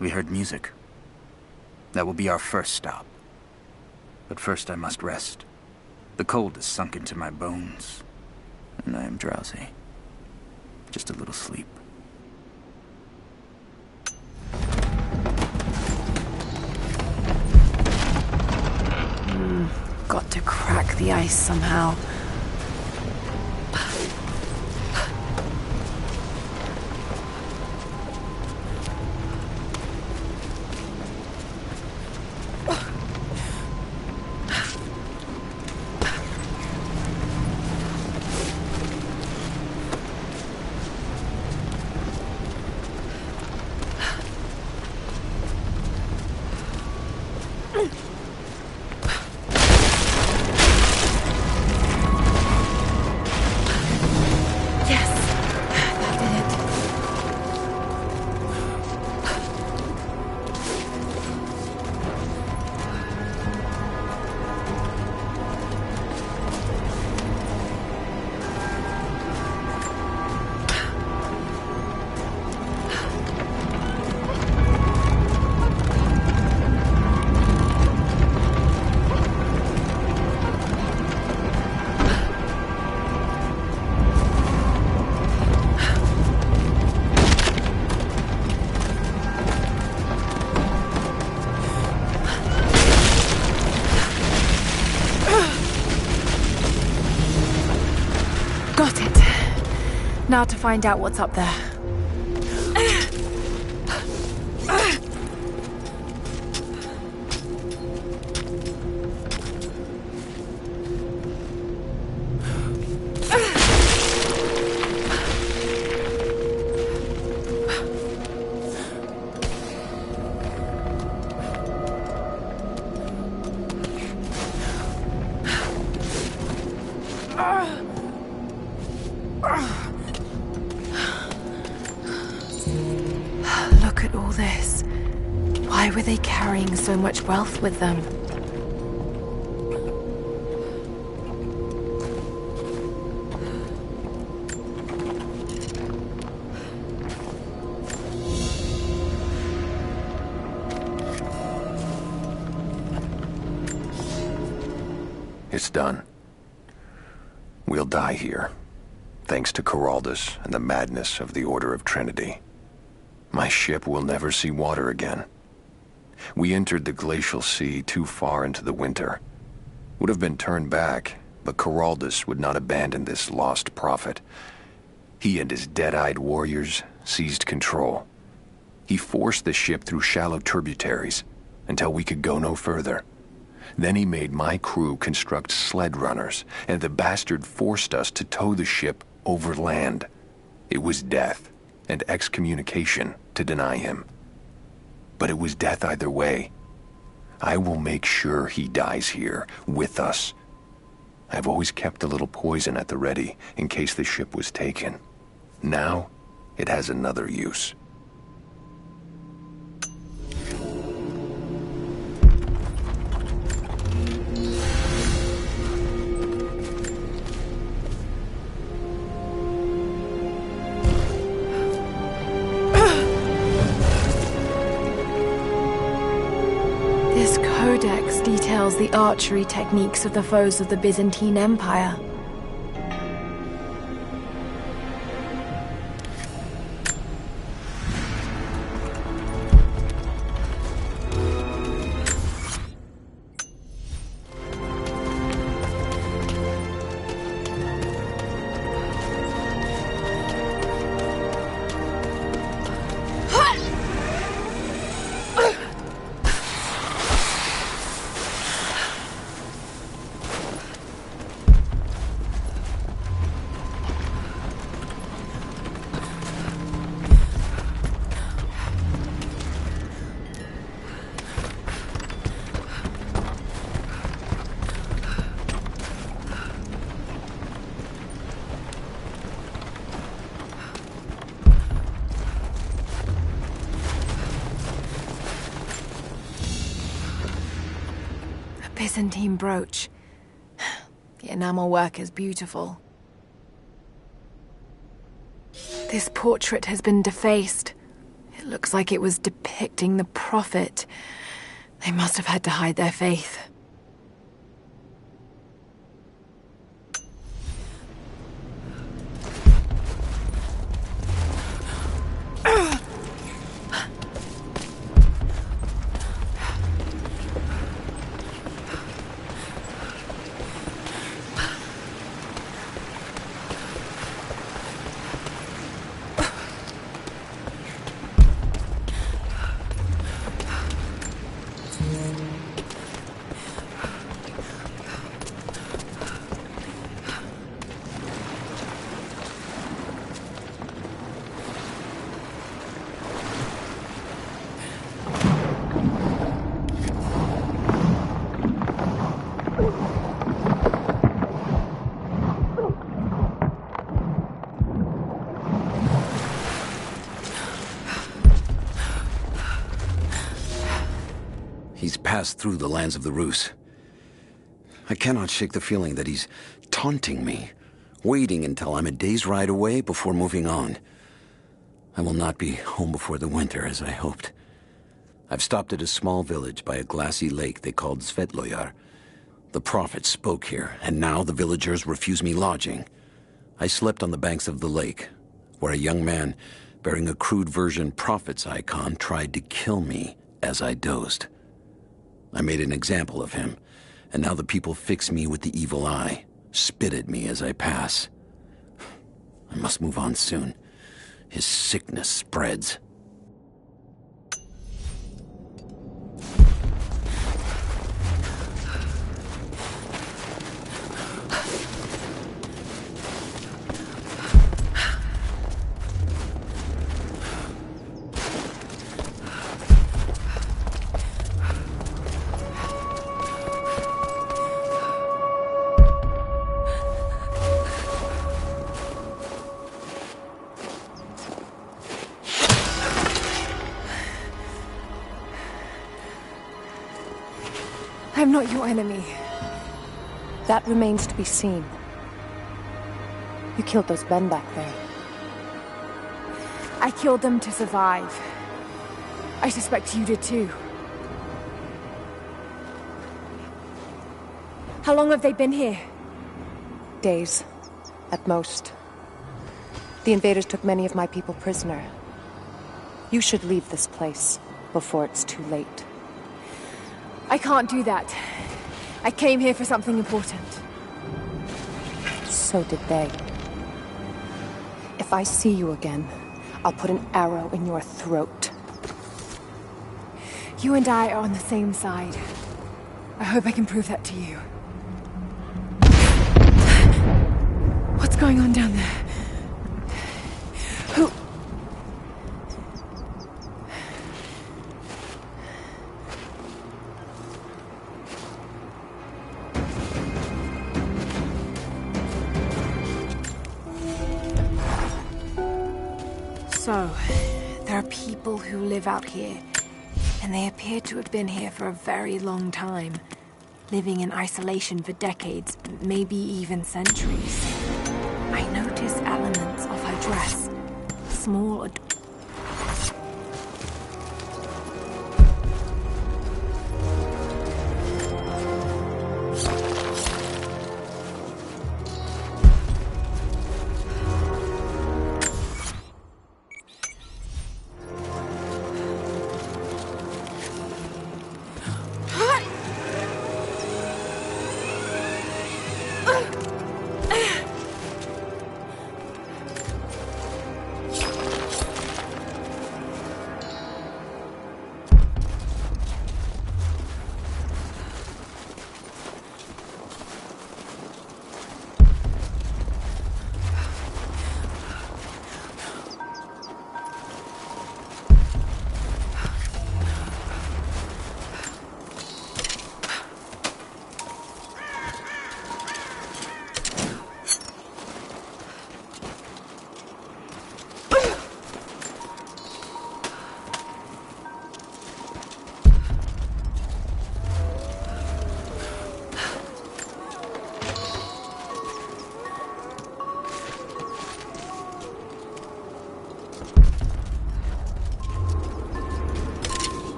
we heard music. That will be our first stop. But first I must rest. The cold has sunk into my bones, and I am drowsy. Just a little sleep. Got to crack the ice somehow. Now to find out what's up there. Look at all this. Why were they carrying so much wealth with them? It's done. We'll die here, thanks to Coraldus and the madness of the Order of Trinity. My ship will never see water again. We entered the glacial sea too far into the winter. Would have been turned back, but Coraldus would not abandon this lost prophet. He and his dead-eyed warriors seized control. He forced the ship through shallow tributaries until we could go no further. Then he made my crew construct sled runners, and the bastard forced us to tow the ship over land. It was death and excommunication to deny him. But it was death either way. I will make sure he dies here, with us. I've always kept a little poison at the ready, in case the ship was taken. Now, it has another use. This codex details the archery techniques of the foes of the Byzantine Empire. Byzantine brooch. The enamel work is beautiful. This portrait has been defaced. It looks like it was depicting the Prophet. They must have had to hide their faith. He's passed through the lands of the Rus. I cannot shake the feeling that he's taunting me, waiting until I'm a day's ride away before moving on. I will not be home before the winter, as I hoped. I've stopped at a small village by a glassy lake they called Svetloyar. The Prophet spoke here, and now the villagers refuse me lodging. I slept on the banks of the lake, where a young man bearing a crude version Prophet's icon tried to kill me as I dozed. I made an example of him, and now the people fix me with the evil eye, spit at me as I pass. I must move on soon. His sickness spreads. I'm not your enemy. That remains to be seen. You killed those men back there. I killed them to survive. I suspect you did too. How long have they been here? Days, at most. The invaders took many of my people prisoner. You should leave this place before it's too late. I can't do that. I came here for something important. So did they. If I see you again, I'll put an arrow in your throat. You and I are on the same side. I hope I can prove that to you. What's going on down there? Who... So, there are people who live out here, and they appear to have been here for a very long time, living in isolation for decades, maybe even centuries. I notice elements of her dress, small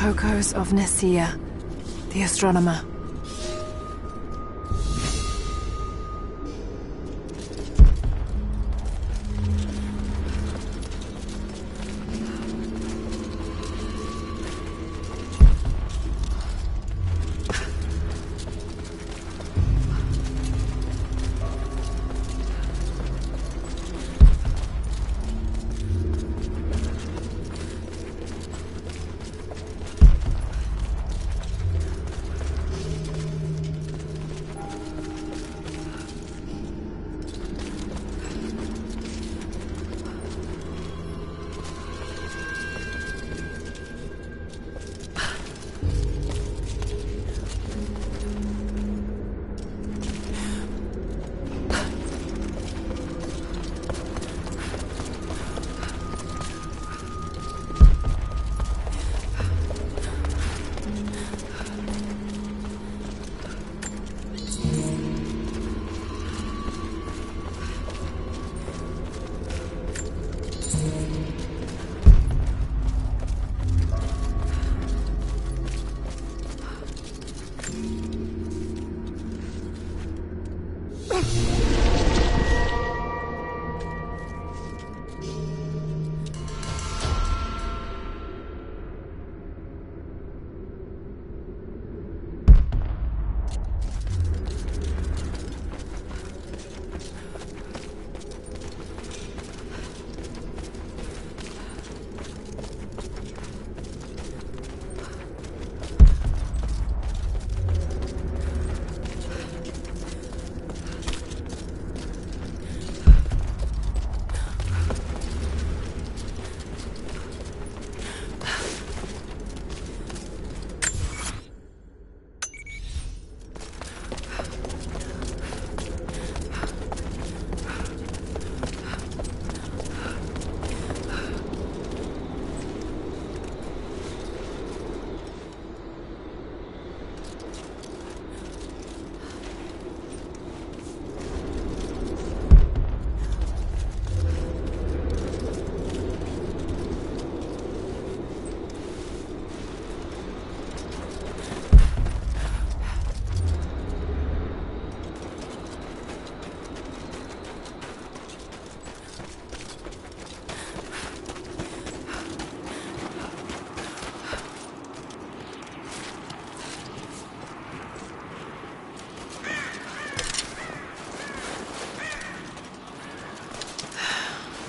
Kokos of Nicaea, the astronomer.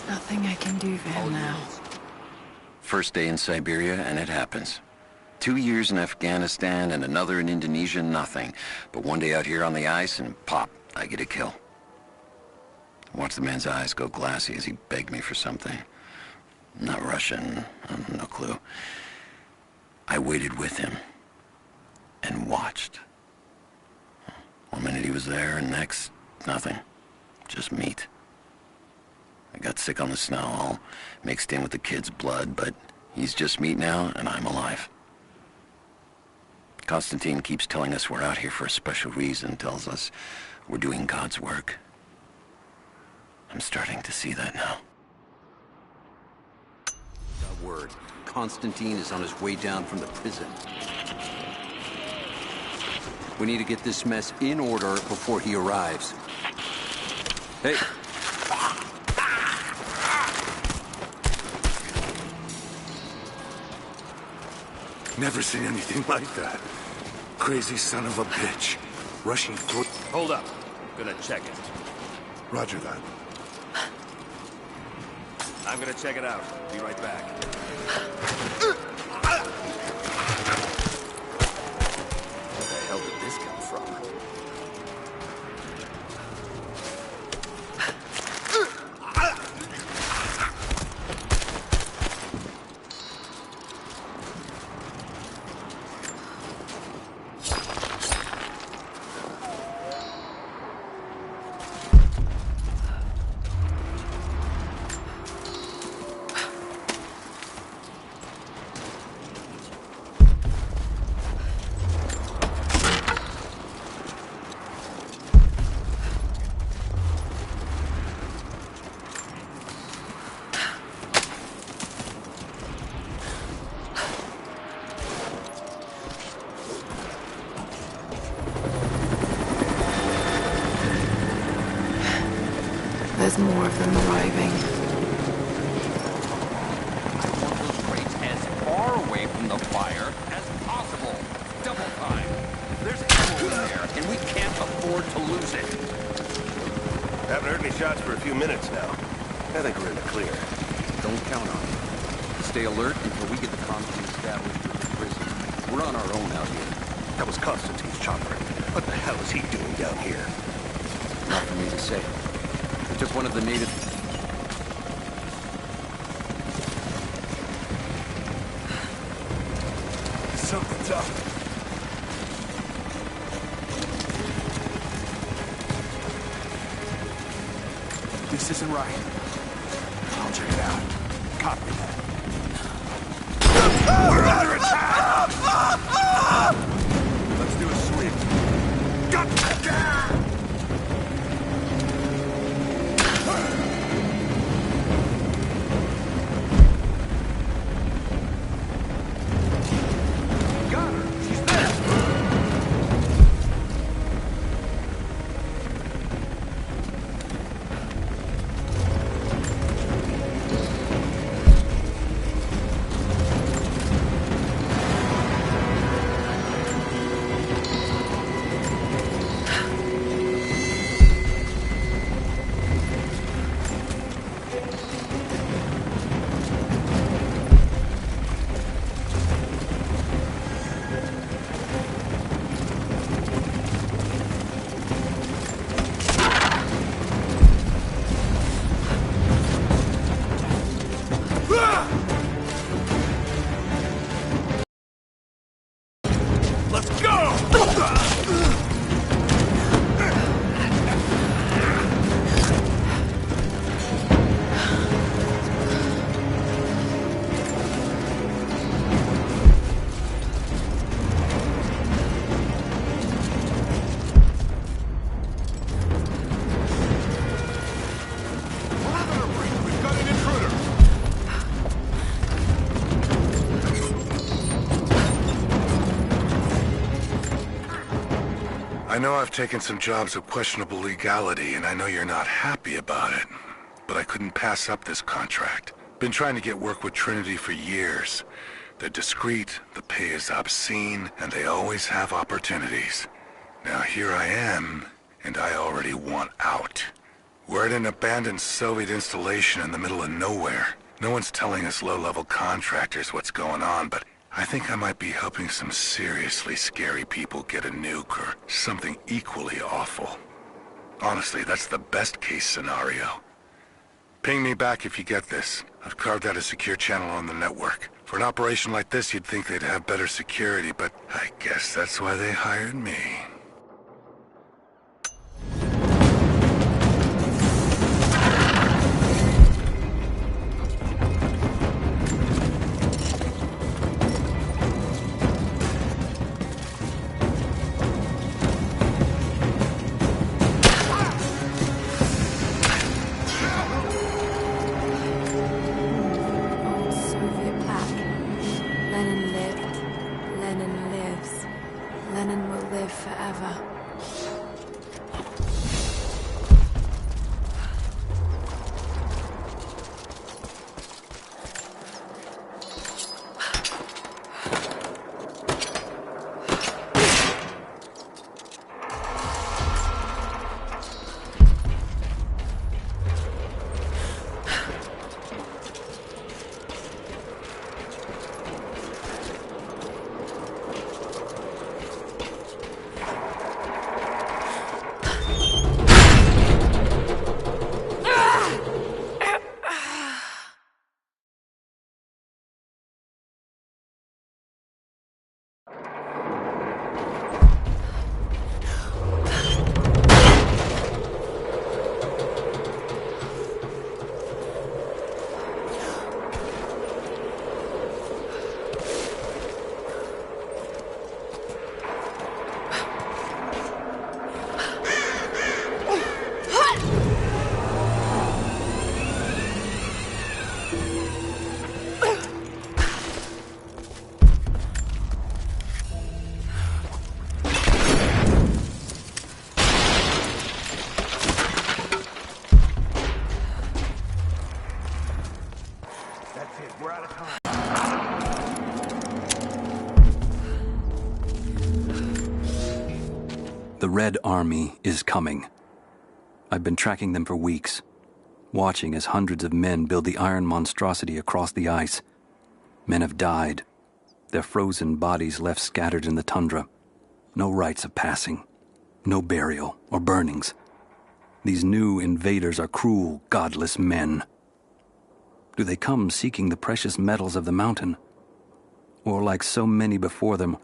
Nothing I can do for him now. First day in Siberia, and it happens. 2 years in Afghanistan and another in Indonesia, nothing. But one day out here on the ice, and pop, I get a kill. Watch the man's eyes go glassy as he begged me for something. Not Russian, no clue. I waited with him and watched. 1 minute he was there, and next, nothing. Just meat. I got sick on the snow, all mixed in with the kid's blood, but he's just meat now, and I'm alive. Constantine keeps telling us we're out here for a special reason, tells us we're doing God's work. I'm starting to see that now. Got word. Constantine is on his way down from the prison. We need to get this mess in order before he arrives. Hey! Never seen anything like that. Crazy son of a bitch. Rushing through... Hold up. Gonna check it. Roger that. I'm gonna check it out. Be right back. Where the hell did this come from? There's more of them arriving. I want those crates as far away from the fire as possible. Double time. There's ammo in there, and we can't afford to lose it. Haven't heard any shots for a few minutes now. I think we're in the clear. Don't count on it. Stay alert until we get the contact established with the prison. We're on our own out here. That was Constantine's chopper. What the hell is he doing down here? Not for me to say. We took one of the native... Something's up. This isn't right. I'll check it out. Copy that. We're under attack! Let's do a sweep. Got I know I've taken some jobs of questionable legality, and I know you're not happy about it. But I couldn't pass up this contract. Been trying to get work with Trinity for years. They're discreet, the pay is obscene, and they always have opportunities. Now here I am, and I already want out. We're at an abandoned Soviet installation in the middle of nowhere. No one's telling us low-level contractors what's going on, but I think I might be helping some seriously scary people get a nuke or something equally awful. Honestly, that's the best-case scenario. Ping me back if you get this. I've carved out a secure channel on the network. For an operation like this, you'd think they'd have better security, but I guess that's why they hired me. Lenin will live forever. The Red Army is coming. I've been tracking them for weeks, watching as hundreds of men build the iron monstrosity across the ice. Men have died, their frozen bodies left scattered in the tundra. No rites of passing, no burial or burnings. These new invaders are cruel, godless men. Do they come seeking the precious metals of the mountain? Or, like so many before them,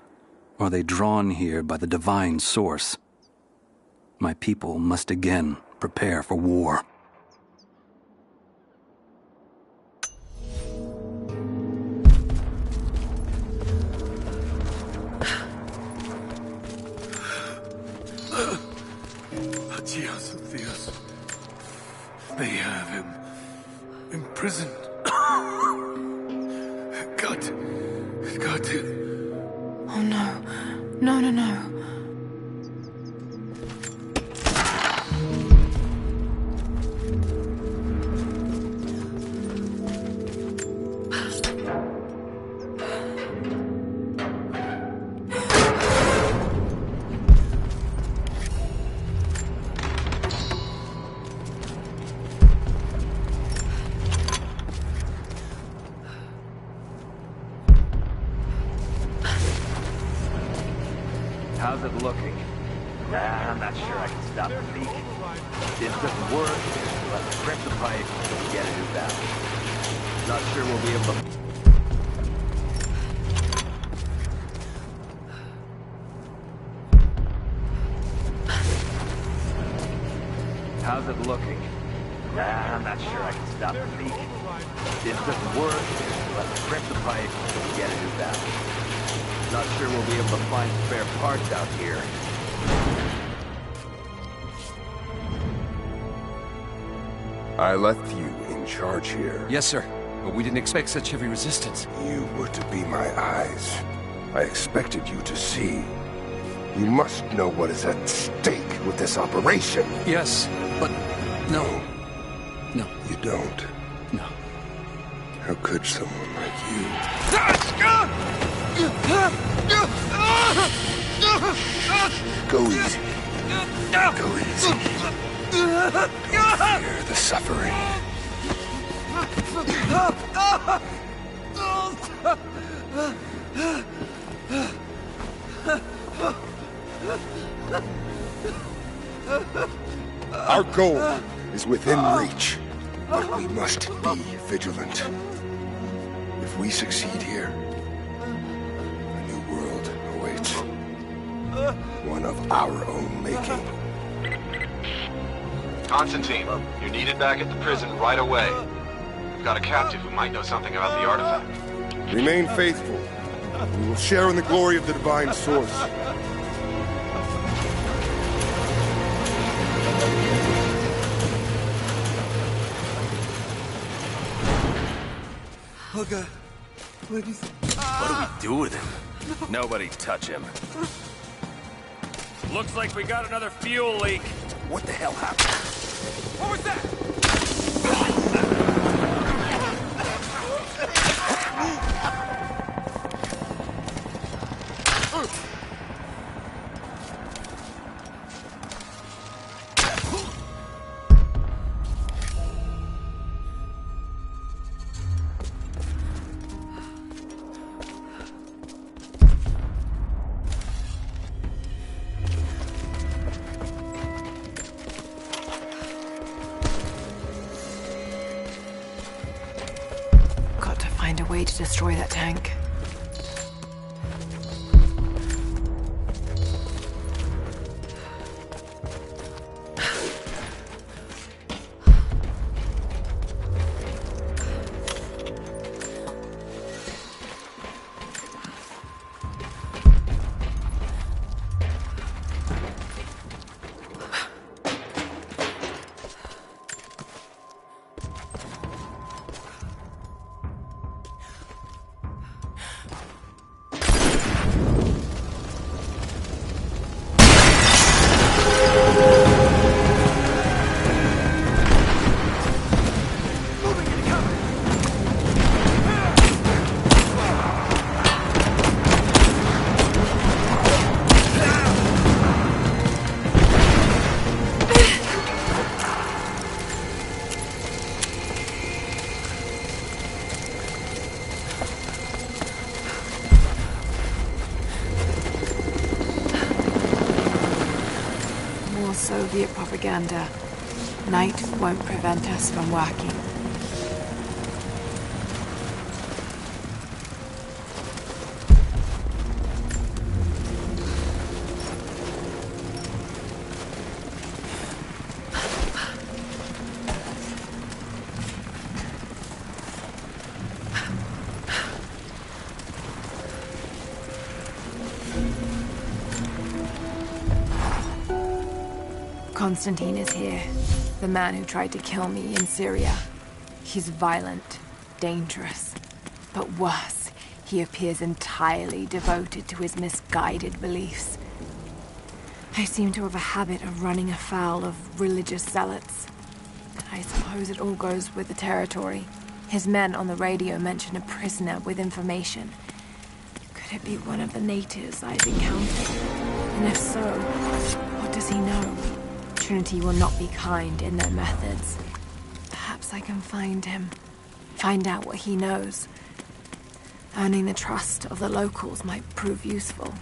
are they drawn here by the divine source? My people must again prepare for war. Dios, Dios. They have him imprisoned. Got to. Oh no. No, no, no. How's it looking? Nah, I'm not sure I can stop the leak. This doesn't work. We'll have to rip the pipe and get a new valve. Not sure we'll be able to... How's it looking? Nah, I'm not sure I can stop the leak. This doesn't work. We'll have to rip the pipe and get a new valve. Not sure we'll be able to find spare parts out here. I left you in charge here. Yes, sir. But we didn't expect such heavy resistance. You were to be my eyes. I expected you to see. You must know what is at stake with this operation. Yes, but no. No. You don't? No. How could someone like you? Go easy. Go easy. Don't fear the suffering. Our goal is within reach, but we must be vigilant. If we succeed here, a new world awaits. One of our own making. Constantine, you're needed back at the prison right away. We've got a captive who might know something about the artifact. Remain faithful. We will share in the glory of the divine source. Oh God. What do we do with him? Nobody touch him. Looks like we got another fuel leak. What the hell happened? What was that? Find a way to destroy that tank. Soviet propaganda. Night won't prevent us from working. Constantine is here. The man who tried to kill me in Syria. He's violent, dangerous, but worse, he appears entirely devoted to his misguided beliefs. I seem to have a habit of running afoul of religious zealots. I suppose it all goes with the territory. His men on the radio mention a prisoner with information. Could it be one of the natives I've encountered? And if so, what does he know? Trinity will not be kind in their methods. Perhaps I can find him. Find out what he knows. Earning the trust of the locals might prove useful.